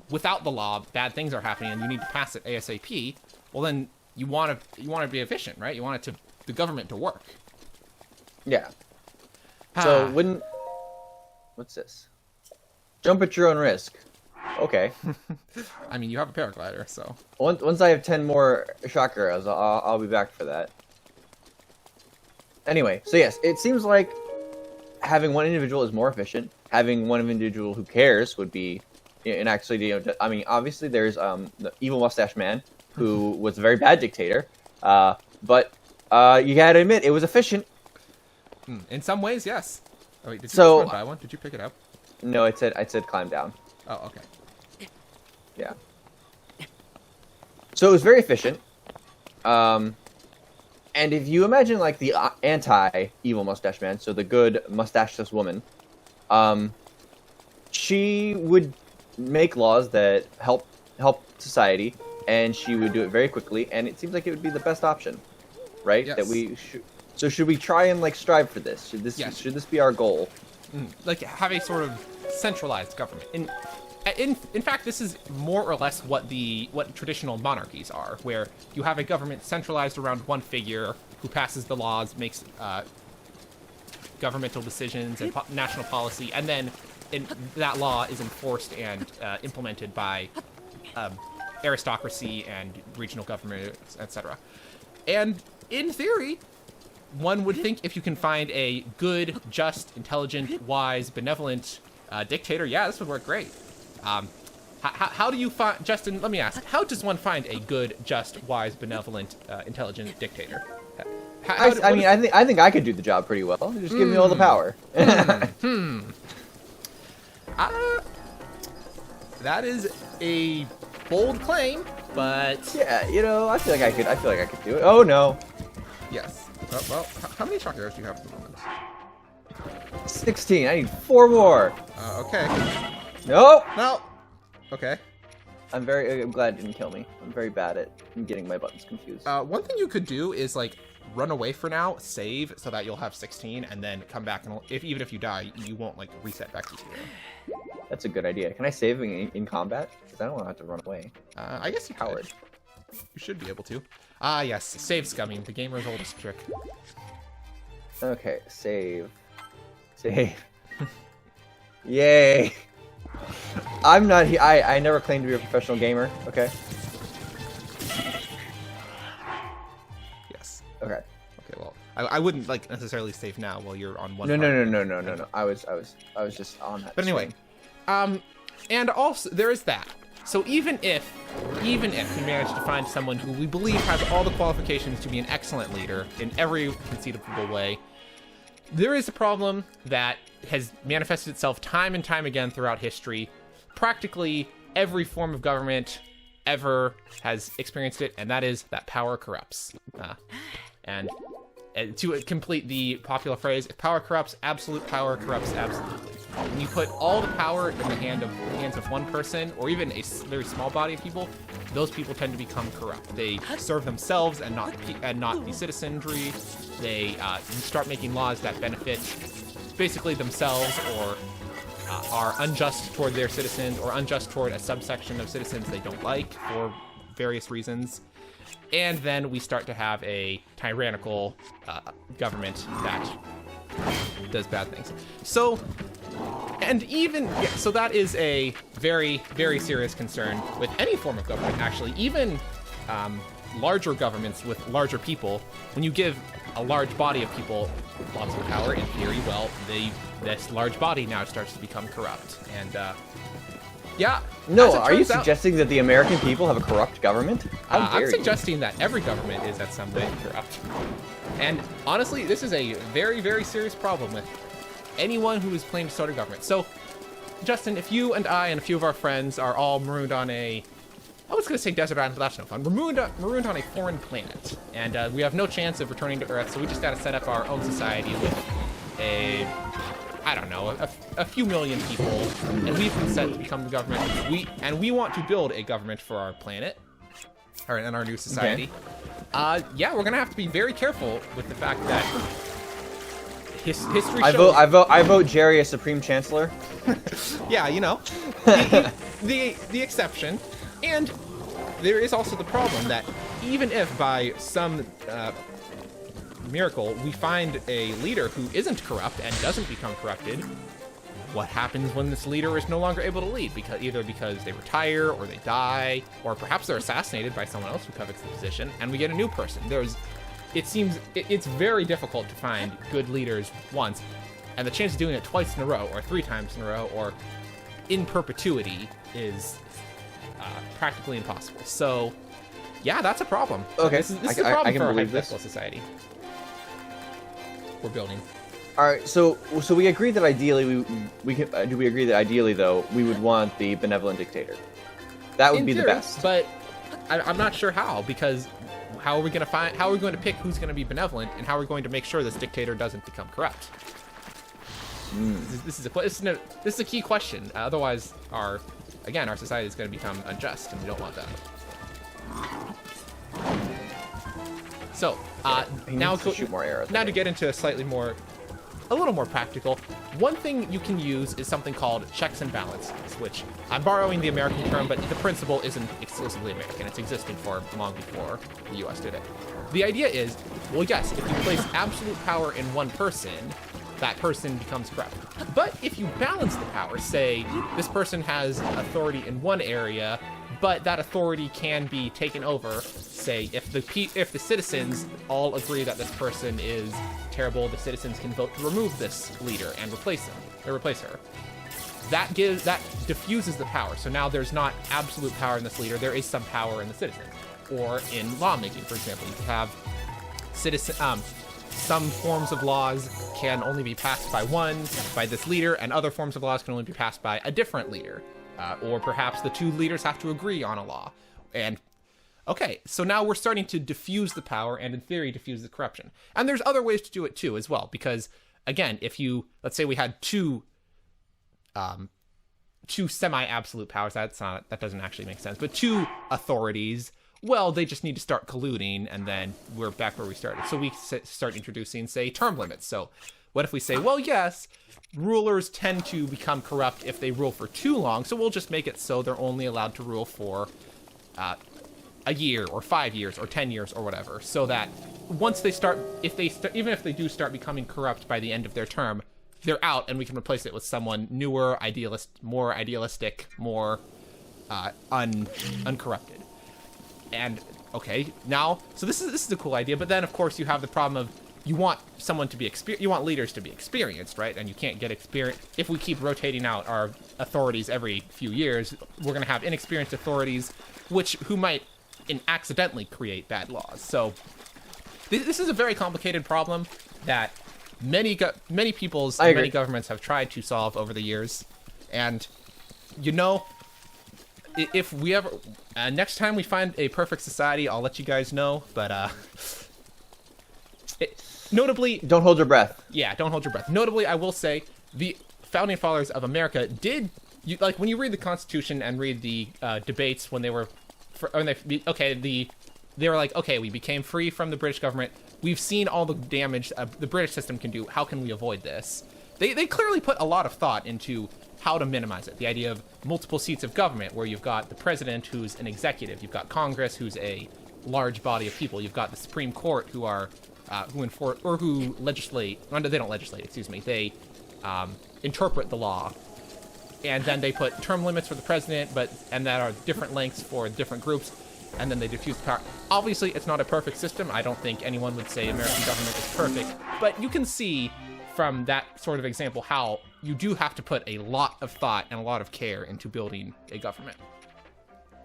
without the law, bad things are happening, and you need to pass it ASAP, well, then you want to be efficient, right? You want the government to work. Yeah. So what's this? Jump at your own risk. Okay. I mean, you have a paraglider, so. Once I have 10 more shock arrows, I'll be back for that. Anyway, so yes, it seems like having one individual is more efficient. Having one individual who cares would be, and actually, I mean, obviously there's the evil mustache man who was a very bad dictator, but you gotta admit it was efficient. In some ways, yes. Oh, wait, did you just buy one? Did you pick it up? No, I said climb down. Oh, okay. Yeah. So it was very efficient. And if you imagine like the anti-evil mustache man, so the good mustacheless woman, she would make laws that help society, and she would do it very quickly, and it seems like it would be the best option, right? Yes. That we should. So should we try and like strive for this? Should this be our goal? Like have a sort of centralized government. In fact, this is more or less what traditional monarchies are, where you have a government centralized around one figure who passes the laws, makes governmental decisions and national policy, and then that law is enforced and implemented by aristocracy and regional governments, etc. And in theory, one would think if you can find a good, just, intelligent, wise, benevolent dictator, yeah, this would work great. How do you find, Justin, let me ask, how does one find a good, just, wise, benevolent, intelligent dictator? I think I could do the job pretty well. Just give me all the power. That is a bold claim, but yeah, I feel like I could do it. Oh no. Yes. Well, how many shock arrows do you have at the moment? 16. I need 4 more. Okay. Nope. No. Okay. I'm glad it didn't kill me. I'm very bad at getting my buttons confused. One thing you could do is like run away for now, save so that you'll have 16, and then come back, and even if you die, you won't like reset back to 0. That's a good idea. Can I save in combat? Because I don't want to have to run away. I guess you could. You should be able to. Ah, yes. Save scumming, the gamer's oldest trick. Okay, save. Yay. I'm not. I never claimed to be a professional gamer. Okay. Okay. Okay, well, I wouldn't like necessarily save now while you're on one. No. I was just on that. But anyway, and also there is that. So even if we manage to find someone who we believe has all the qualifications to be an excellent leader in every conceivable way, there is a problem that has manifested itself time and time again throughout history. Practically every form of government ever has experienced it, and that is that power corrupts. And to complete the popular phrase, if power corrupts, absolute power corrupts absolutely. When you put all the power in the hands of one person, or even a very small body of people, those people tend to become corrupt. They serve themselves and not the citizenry. They start making laws that benefit basically themselves, or are unjust toward their citizens, or unjust toward a subsection of citizens they don't like for various reasons. And then we start to have a tyrannical government that does bad things. So that is a very, very serious concern with any form of government, actually. Even larger governments with larger people, when you give a large body of people lots of power, in theory, well, this large body now starts to become corrupt. And no, are you suggesting that the American people have a corrupt government? I'm suggesting that every government is at some point corrupt. And honestly, this is a very, very serious problem with anyone who is claiming to start a government. So, Justin, if you and I and a few of our friends are all marooned on I was going to say desert island, but that's no fun. We're marooned on a foreign planet, and we have no chance of returning to Earth, so we just got to set up our own society with a few million people, and we've been set to become the government. We want to build a government for our planet, and our new society. Okay. We're gonna have to be very careful with the fact that history shows. I vote Jerry as Supreme Chancellor. Yeah, the exception, and there is also the problem that even if by some miracle we find a leader who isn't corrupt and doesn't become corrupted, what happens when this leader is no longer able to lead? Because they retire, or they die, or perhaps they're assassinated by someone else who covets the position, and we get a new person. It's very difficult to find good leaders once, and the chance of doing it twice in a row, or 3 times in a row, or in perpetuity is practically impossible. So, yeah, that's a problem. Okay, this is a problem for our hypothetical society we're building. All right, so we agree that ideally do we agree that ideally though we would want the benevolent dictator? That would be the best. But I'm not sure how, because how are we going to pick who's going to be benevolent, and how are we going to make sure this dictator doesn't become corrupt? This is a key question. Otherwise, our society is going to become unjust, and we don't want that. So now to shoot more arrows. Now to get into a little more practical, one thing you can use is something called checks and balances, which I'm borrowing the American term, but the principle isn't exclusively American. It's existed for long before the U.S. did it. The idea is, well, yes, if you place absolute power in one person, that person becomes corrupt. But if you balance the power, say this person has authority in one area, but that authority can be taken over. Say, if the citizens all agree that this person is terrible, the citizens can vote to remove this leader and replace her. That diffuses the power. So now there's not absolute power in this leader. There is some power in the citizens. Or in lawmaking, for example, you could have some forms of laws can only be passed by this leader, and other forms of laws can only be passed by a different leader. Or perhaps the two leaders have to agree on a law. And okay, so now we're starting to diffuse the power and, in theory, diffuse the corruption. And there's other ways to do it too, as well. Because again, let's say we had two semi-absolute powers. That doesn't actually make sense. But 2 authorities. Well, they just need to start colluding, and then we're back where we started. So we start introducing, say, term limits. So what if we say, well, yes, rulers tend to become corrupt if they rule for too long, so we'll just make it so they're only allowed to rule for a year, or 5 years, or 10 years, or whatever, so that once they start, even if they do start becoming corrupt by the end of their term, they're out, and we can replace it with someone newer, more idealistic, more uncorrupted. And okay, now, so this is a cool idea, but then of course you have the problem of you want someone to be you want leaders to be experienced, right? And you can't get experience if we keep rotating out our authorities every few years. We're going to have inexperienced authorities, who might accidentally create bad laws. So this is a very complicated problem that many peoples and many governments have tried to solve over the years. And if we ever next time we find a perfect society, I'll let you guys know. But notably, don't hold your breath. Yeah, don't hold your breath. Notably, I will say the founding fathers of America did when you read the Constitution and read the debates when they were they were like, okay, we became free from the British government. We've seen all the damage the British system can do. How can we avoid this? They clearly put a lot of thought into how to minimize it. The idea of multiple seats of government, where you've got the president, who's an executive, you've got Congress, who's a large body of people, you've got the Supreme Court, who are who legislate. They don't legislate. Excuse me. They interpret the law, and then they put term limits for the president, and that are different lengths for different groups, and then they diffuse the power. Obviously, it's not a perfect system. I don't think anyone would say American government is perfect, but you can see from that sort of example how you do have to put a lot of thought and a lot of care into building a government.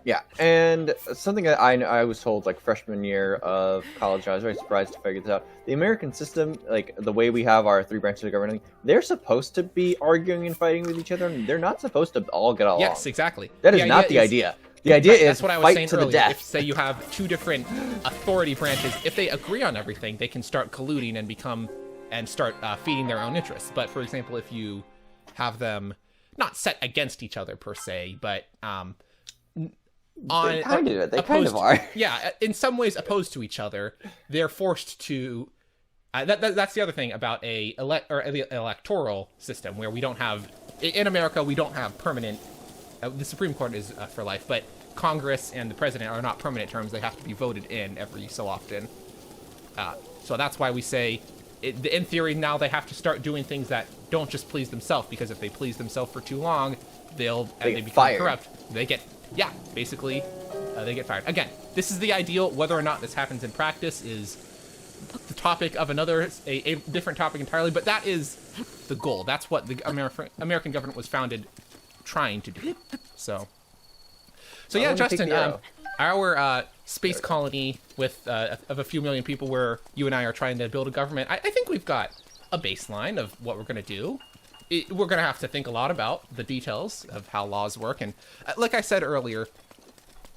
Yeah, and something that I was told like freshman year of college, I was very surprised to figure this out. The American system, like the way we have our three branches of government, they're supposed to be arguing and fighting with each other, and they're not supposed to all get along. Yes, exactly. That is not the idea. The idea is that's what I was saying fight to earlier. the death. If, say, you have two different authority branches, if they agree on everything, they can start colluding and start feeding their own interests. But for example, if you have them not set against each other per se, but they kind of are. Yeah, in some ways opposed to each other, they're forced to. That's the other thing about the electoral system, where we don't have in America we don't have permanent. The Supreme Court is for life, but Congress and the president are not permanent terms. They have to be voted in every so often. So that's why we say, in theory, now they have to start doing things that don't just please themselves, because if they please themselves for too long, they become fired. Corrupt. They get basically they get fired. Again, this is the ideal. Whether or not this happens in practice is the topic of a different topic entirely. But that is the goal. That's what the American government was founded trying to do. So yeah, Justin, our space colony with of a few million people, where you and I are trying to build a government, I think we've got a baseline of what we're going to do. We're going to have to think a lot about the details of how laws work. And like I said earlier,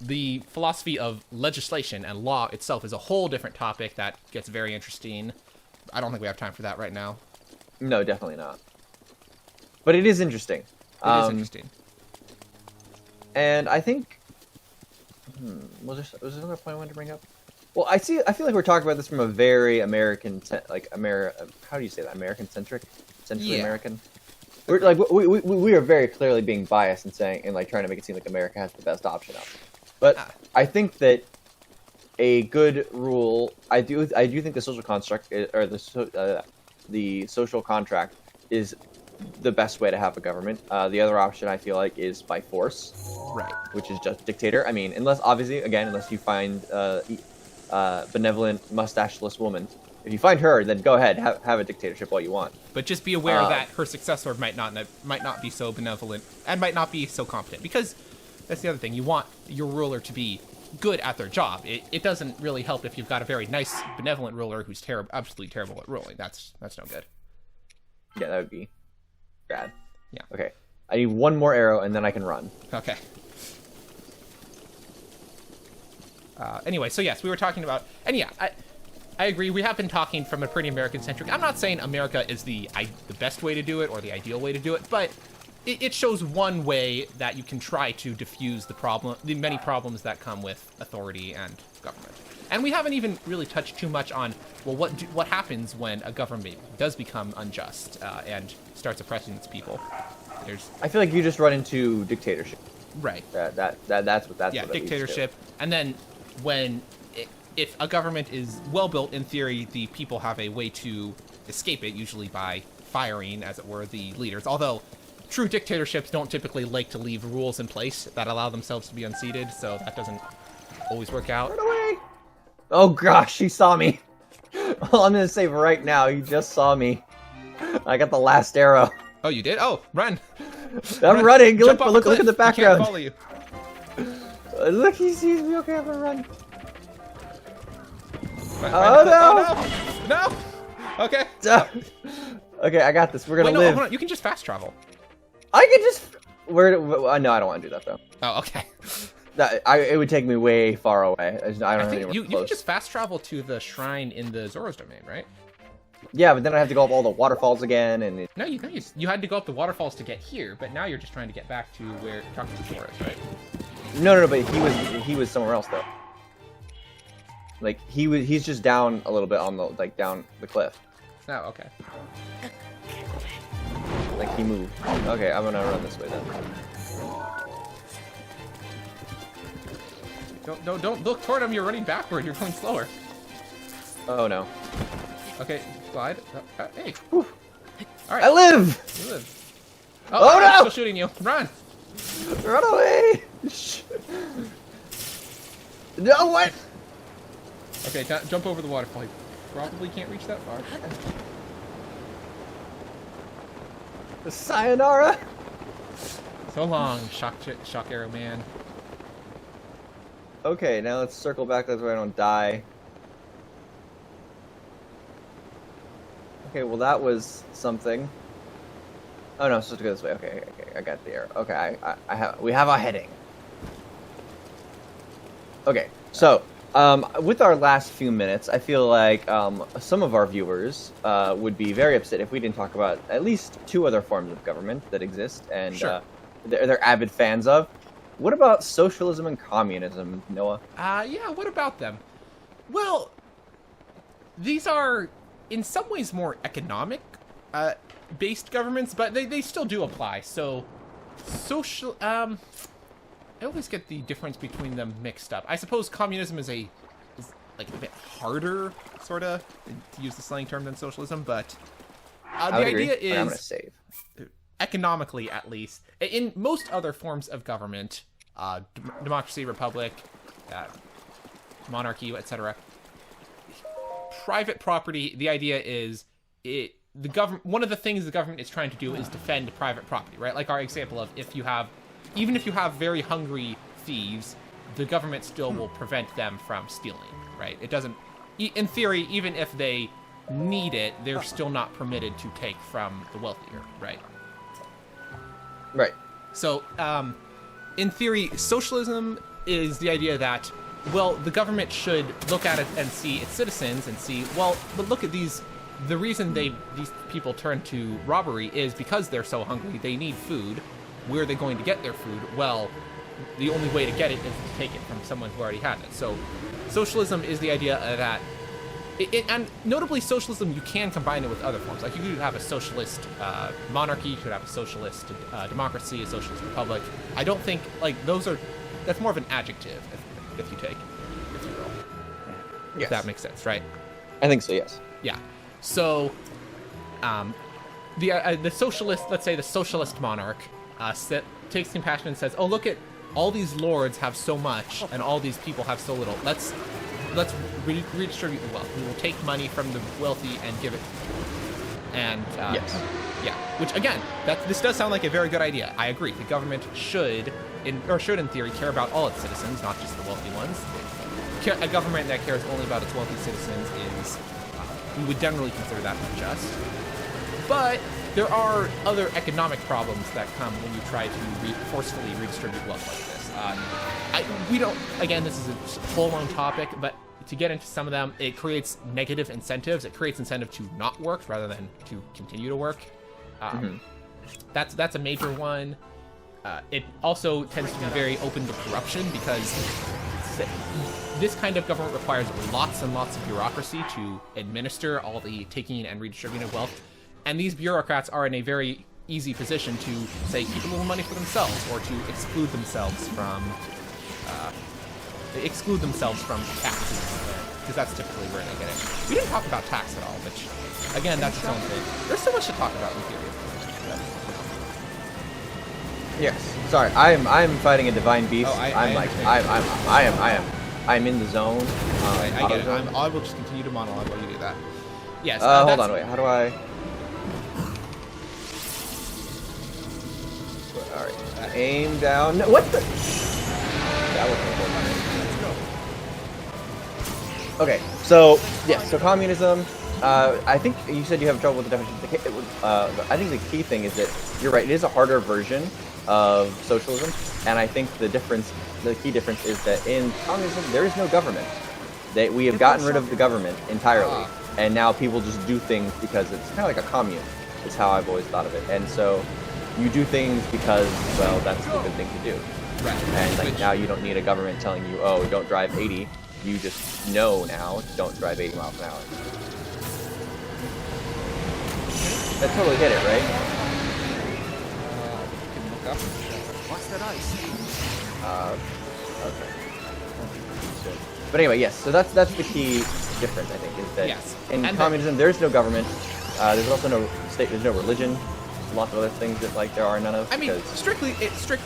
the philosophy of legislation and law itself is a whole different topic that gets very interesting. I don't think we have time for that right now. No, definitely not. But it is interesting. It is interesting. And I think... was there another point I wanted to bring up? Well, I feel like we're talking about this from a very American... how do you say that? American-centric? Centrally yeah. American? We're like we are very clearly being biased and saying and like trying to make it seem like America has the best option out. But I think that a good rule, I do think the social construct or the social contract is the best way to have a government. The other option I feel like is by force, right? Which is just dictator. I mean, unless you find benevolent mustacheless woman. If you find her, then go ahead, have a dictatorship all you want. But just be aware that her successor might not be so benevolent and might not be so competent. Because that's the other thing. You want your ruler to be good at their job. It doesn't really help if you've got a very nice, benevolent ruler who's absolutely terrible at ruling. That's no good. Yeah, that would be bad. Yeah. Okay. I need one more arrow, and then I can run. Okay. Anyway, so yes, we were talking about... And yeah, I agree. We have been talking from a pretty American-centric... I'm not saying America is the best way to do it or the ideal way to do it, but it shows one way that you can try to diffuse the many problems that come with authority and government. And we haven't even really touched too much on, well, what happens when a government does become unjust and starts oppressing its people. I feel like you just run into dictatorship. Right. That's what dictatorship. And then if a government is well built, in theory, the people have a way to escape it, usually by firing, as it were, the leaders. Although true dictatorships don't typically like to leave rules in place that allow themselves to be unseated, so that doesn't always work out. Run away! Oh gosh, he saw me. Well, I'm gonna say right now, he just saw me. I got the last arrow. Oh, you did? Oh, run! I'm running. Jump Look off at the the cliff. background. He can't follow you. Look, he sees me. Okay, I'm gonna run. Right, no! No! Okay. Okay, I got this. We're gonna Wait, no, live. hold on. You can just fast travel. I can just. No, I don't want to do that though. Oh, okay. It would take me way far away. I don't I have think anywhere you close. can just fast travel to the shrine in the Zora's domain, right? Yeah, but then I have to go up all the waterfalls again, and No, you had to go up the waterfalls to get here, but now you're just trying to get back to where talking to Zora is, right? no, but he was somewhere else though. Like he's just down a little bit on the down the cliff. Oh, okay. Like he moved. Okay, I'm gonna run this way then. Don't look toward him. You're running backward. You're going slower. Oh no. Okay, slide. Hey. Whew. All right. I live. You live. Oh, I'm no! still shooting you. Run. Run away. No, what? Okay, jump over the waterfall. You probably can't reach that far. Sayonara. So long, shock arrow man. Okay, now let's circle back. That's where I don't die. Okay, well that was something. Oh no, I'm supposed to go this way. Okay, I got the arrow. Okay, we have our heading. Okay, so with our last few minutes, I feel like some of our viewers would be very upset if we didn't talk about at least two other forms of government that exist and Sure. they're avid fans of. What about socialism and communism, Noah? Yeah, what about them? Well, these are in some ways more economic based governments, but they still do apply. So I always get the difference between them mixed up. I suppose communism is like a bit harder, sort of, to use the slang term, than socialism, but the idea is, I'm gonna save. economically at least, in most other forms of government, democracy, republic, monarchy, etc., private property, the idea is one of the things the government is trying to do is defend private property, right? Like our example of even if you have very hungry thieves, the government still will prevent them from stealing, right? It doesn't, in theory, even if they need it, they're still not permitted to take from the wealthier, right? Right. So, in theory, socialism is the idea that, well, the government should look at it and see its citizens and see, well, but look at these. The reason these people turn to robbery is because they're so hungry. They need food. Where are they going to get their food? Well, the only way to get it is to take it from someone who already has it. So, socialism is the idea that, and notably, socialism, you can combine it with other forms. Like, you could have a socialist monarchy, you could have a socialist democracy, a socialist republic. I don't think, like, that's more of an adjective, if you will. Yes. If that makes sense, right? I think so, yes. Yeah. So, the socialist, let's say the socialist monarch, takes compassion and says, "Oh, look at all these lords have so much, and all these people have so little. Let's redistribute the wealth. We will take money from the wealthy and give it to them." And yes, yeah. Which again, this does sound like a very good idea. I agree. The government should in theory care about all its citizens, not just the wealthy ones. A government that cares only about its wealthy citizens is, we would generally consider that unjust. But there are other economic problems that come when you try to forcefully redistribute wealth like this. Again, this is a whole long topic, but to get into some of them, it creates negative incentives. It creates incentive to not work rather than to continue to work. That's a major one. It also tends to be very open to corruption because this kind of government requires lots and lots of bureaucracy to administer all the taking and redistributing of wealth. And these bureaucrats are in a very easy position to, say, keep a little money for themselves or to exclude themselves from taxes, because that's typically where they get it. We didn't talk about tax at all, which, again, that's its own thing. There's so much to talk about in theory. Yes. Sorry, I'm fighting a divine beast. Oh, I am. I'm in the zone. I get it. I will just continue to monologue while you do that. Yes. Hold on, wait. How do I? All right. Aim down. No, what the? That was okay. So yeah. So communism. I think you said you have trouble with the definition. I think the key thing is that you're right. It is a harder version of socialism, and I think the key difference is that in communism there is no government. We have gotten rid of the government entirely, and now people just do things because it's kind of like a commune. Is how I've always thought of it, and so you do things because, well, that's the good thing to do. Right. And like now you don't need a government telling you, oh, don't drive 80. You just know now, don't drive 80 miles an hour. That totally hit it, right? Can look up. What's that ice? Okay. But anyway, yes. So that's the key difference, I think, is that in communism there's no government. There's also no state. There's no religion. Lots of other things that like there are none of. I mean, strictly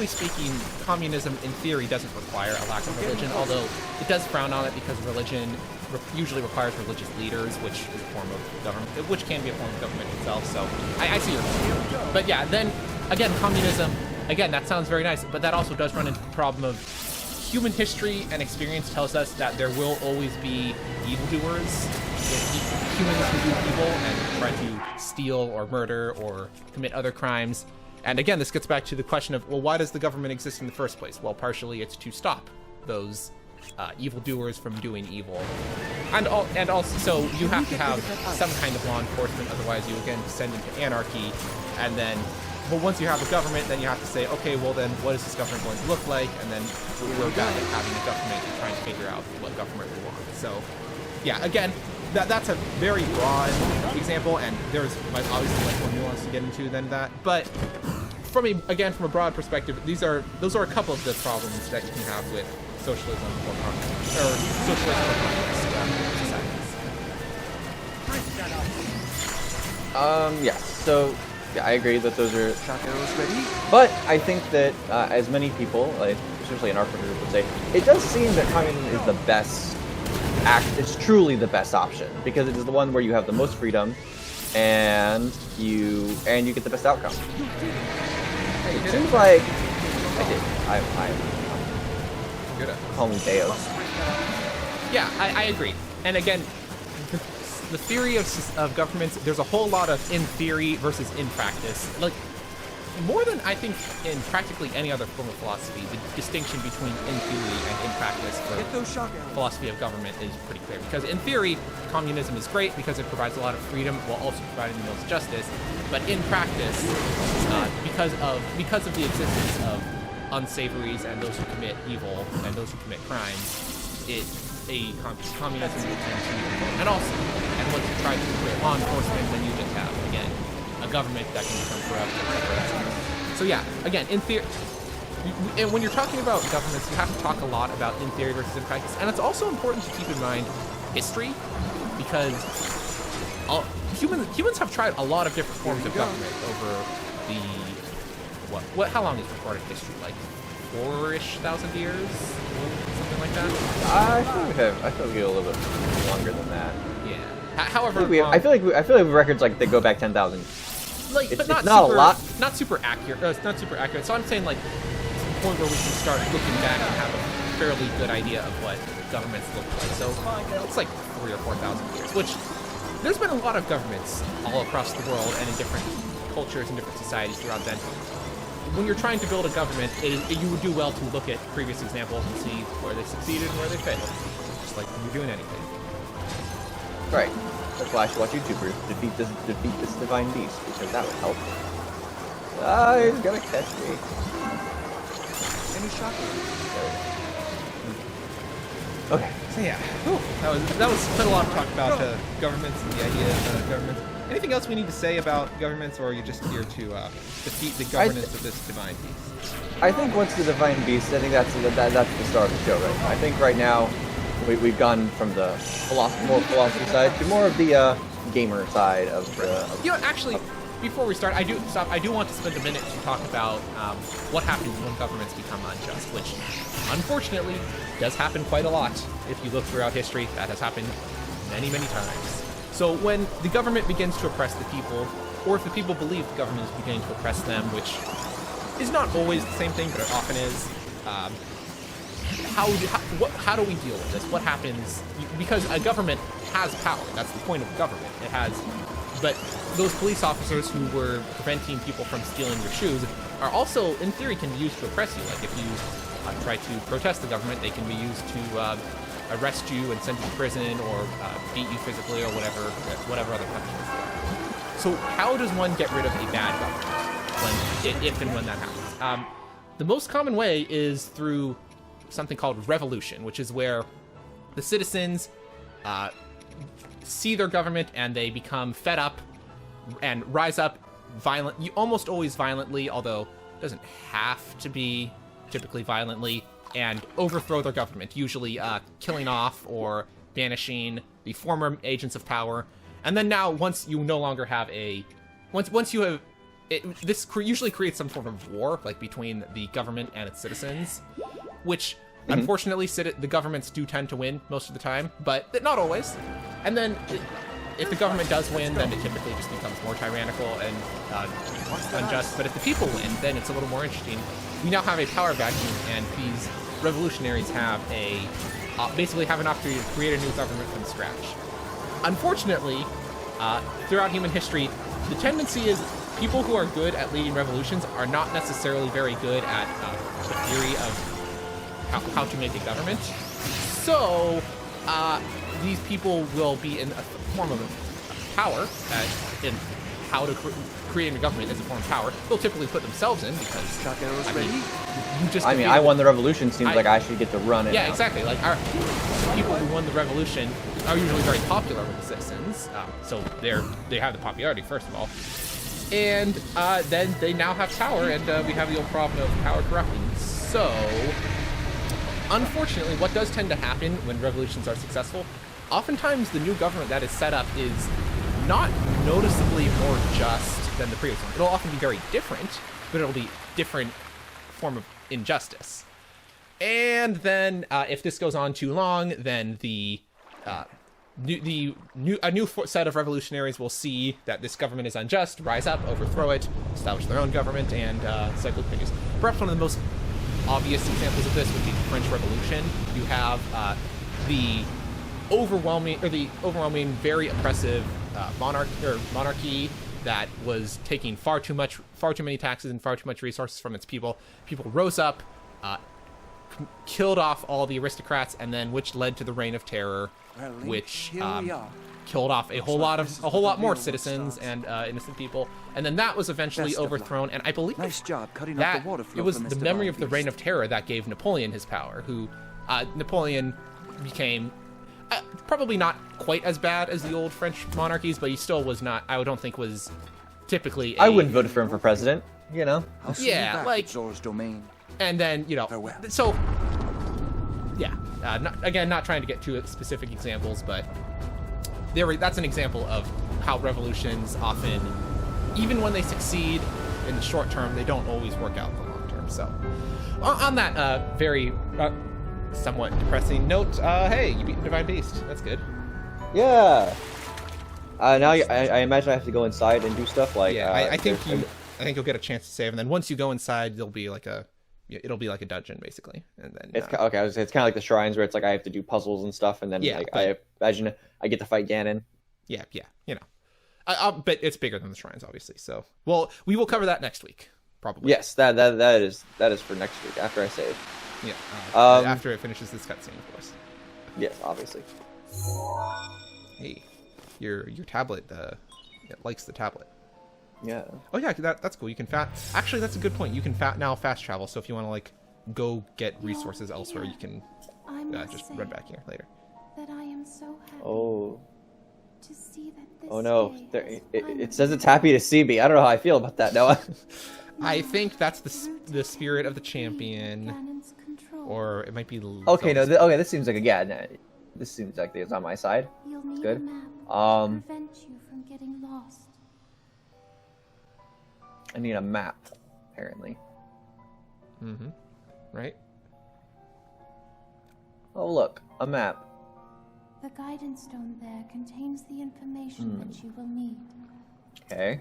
speaking, communism in theory doesn't require a lack of religion, although it does frown on it because religion usually requires religious leaders, which is a form of government, which can be a form of government itself. So I see your point. But yeah, then again, communism. Again, that sounds very nice, but that also does run into the problem of human history and experience tells us that there will always be evildoers. Humans who do evil and try to steal or murder or commit other crimes. And again, this gets back to the question of, well, why does the government exist in the first place? Well, partially it's to stop those evildoers from doing evil. And also, so you have to have some kind of law enforcement, otherwise you again descend into anarchy. And then, well, once you have a government, then you have to say, okay, well then, what is this government going to look like? And then we're back at having a government and trying to figure out what government we want. So, yeah, again, that's a very broad example, and there's obviously much more nuance to get into than that. But from a broad perspective, those are a couple of the problems that you can have with socialism or communism, or socialism or communist societies. Yeah. So yeah, I agree that those are. But I think that as many people, like especially in our group, would say, it does seem that communism is the best. It's truly the best option because it is the one where you have the most freedom, and you get the best outcome. It seems like I did. I'm good at call me Deus. Yeah, I agree. And again, the theory of governments, there's a whole lot of in theory versus in practice. Like, more than I think in practically any other form of philosophy, the distinction between in theory and in practice for philosophy of government is pretty clear. Because in theory, communism is great because it provides a lot of freedom while also providing the most justice. But in practice, because of the existence of unsavories and those who commit evil and those who commit crimes, communism will tend to, and once you try to create law enforcement, then you just have, again, a government that can become corrupt. So yeah, again, in theory, and when you're talking about governments, you have to talk a lot about in theory versus in practice, and it's also important to keep in mind history, because humans have tried a lot of different forms of government over the how long is recorded history, like 4,000 years, something like that. I feel we get a little bit longer than that. Yeah. However, I feel like records like they go back 10,000. Like, but not not super, a lot. Not super accurate. It's not super accurate. So I'm saying like it's a point where we can start looking back and have a fairly good idea of what governments look like. So it's like 3,000 or 4,000 years. Which there's been a lot of governments all across the world and in different cultures and different societies throughout then. When you're trying to build a government, you would do well to look at previous examples and see where they succeeded and where they failed. Just like when you're doing anything. Right. That's why I should watch YouTubers defeat this divine beast, because that would help. He's gonna catch me. Any shot? Okay. So yeah, that was quite a lot of talk about governments and the idea of governments. Anything else we need to say about governments, or are you just here to defeat the governance of this divine beast? I think once the divine beast, I think that's the start of the show, right? I think right now we've gone from the philosophy side to more of the gamer side of the. You know, actually, before we start, I do want to spend a minute to talk about what happens when governments become unjust, which unfortunately does happen quite a lot. If you look throughout history, that has happened many, many times. So when the government begins to oppress the people, or if the people believe the government is beginning to oppress them, which is not always the same thing, but it often is, how do we deal with this? What happens? Because a government has power. That's the point of government. It has, but those police officers who were preventing people from stealing your shoes are also, in theory, can be used to oppress you. Like if you try to protest the government, they can be used to arrest you and send you to prison or beat you physically or whatever other punishments there are. So how does one get rid of a bad government if and when that happens? The most common way is through something called revolution, which is where the citizens see their government and they become fed up and rise up almost always violently, although it doesn't have to be typically violently, and overthrow their government, usually killing off or banishing the former agents of power. And then now, once you no longer have once you have, this usually creates some sort of war, like between the government and its citizens, which unfortunately the governments do tend to win most of the time, but not always. And then if the government does win, then it typically just becomes more tyrannical and unjust. But if the people win, then it's a little more interesting. We now have a power vacuum, and these revolutionaries have basically have an opportunity to create a new government from scratch. Unfortunately, throughout human history, the tendency is people who are good at leading revolutions are not necessarily very good at the theory of how to make a government. So these people will be in a form of power, in how to create a government as a form of power. They'll typically put themselves in because I won the revolution. Seems like I should get to run it. Yeah, now. Exactly. Like the people who won the revolution are usually very popular with the citizens, so they have the popularity first of all, and then they now have power, and we have the old problem of power corrupting. So, unfortunately, what does tend to happen when revolutions are successful? Oftentimes, the new government that is set up is not noticeably more just than the previous one. It'll often be very different, but it'll be different form of injustice. And then, if this goes on too long, then a new set of revolutionaries will see that this government is unjust, rise up, overthrow it, establish their own government, and cycle continues. Perhaps one of the most obvious examples of this would be the French Revolution. You have the overwhelming, very oppressive monarchy that was taking far too many taxes and far too much resources from its people. People rose up, killed off all the aristocrats, and then which led to the Reign of Terror, which killed off a whole lot more citizens and innocent people. And then that was eventually overthrown. And I believe that it was the memory of the Reign of Terror that gave Napoleon his power. Who Napoleon became probably not quite as bad as the old French monarchies, but he still was not. I don't think was typically. I wouldn't vote for him for president. You know. Yeah, like Zora's domain. And then so. Yeah. Not trying to get too specific examples, but that's an example of how revolutions often, even when they succeed in the short term, they don't always work out in the long term. So, on that very somewhat depressing note, hey, you beat the Divine Beast. That's good. Yeah. Now I imagine I have to go inside and do stuff like. Yeah, I think you'll get a chance to save, and then once you go inside, it'll be like a dungeon basically, and then it's okay. I was it's kind of like the shrines where it's like I have to do puzzles and stuff, and then I imagine I get to fight Ganon. Yeah, but it's bigger than the shrines, obviously. So, we will cover that next week, probably. Yes, that is for next week after I save. Yeah, after it finishes this cutscene, of course. Yes, obviously. Hey, your tablet it likes the tablet. Yeah. Oh yeah, that's cool. You can actually, that's a good point. You can now fast travel. So if you want to like go get resources elsewhere, you can just run back here later. That I am so happy to see that this oh no, it says it's happy to see me. I don't know how I feel about that, Noah. I think that's the spirit of the champion, or it might be. Okay, no, this seems like this seems like it's on my side. It's good. Prevent you from getting lost. I need a map, apparently. Mm-hmm. Right? Oh, look, a map. The guidance stone there contains the information that you will need. Okay.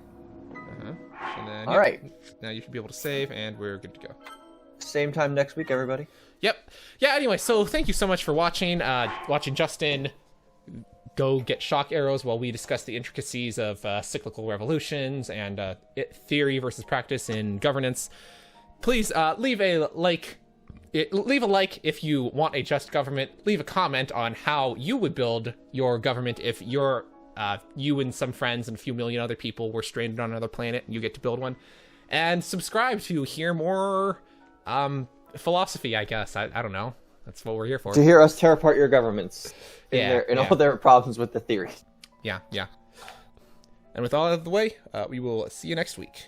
Uh-huh. And then, All right. Now you should be able to save, and we're good to go. Same time next week, everybody. Yep. Yeah, anyway, so thank you so much for watching. Watching Justin go get shock arrows while we discuss the intricacies of cyclical revolutions and theory versus practice in governance. Please leave a like. Leave a like if you want a just government. Leave a comment on how you would build your government if you and some friends and a few million other people were stranded on another planet and you get to build one. And subscribe to hear more philosophy, I guess. I don't know. That's what we're here for. To hear us tear apart your governments in all their problems with the theory. Yeah. And with all out of the way, we will see you next week.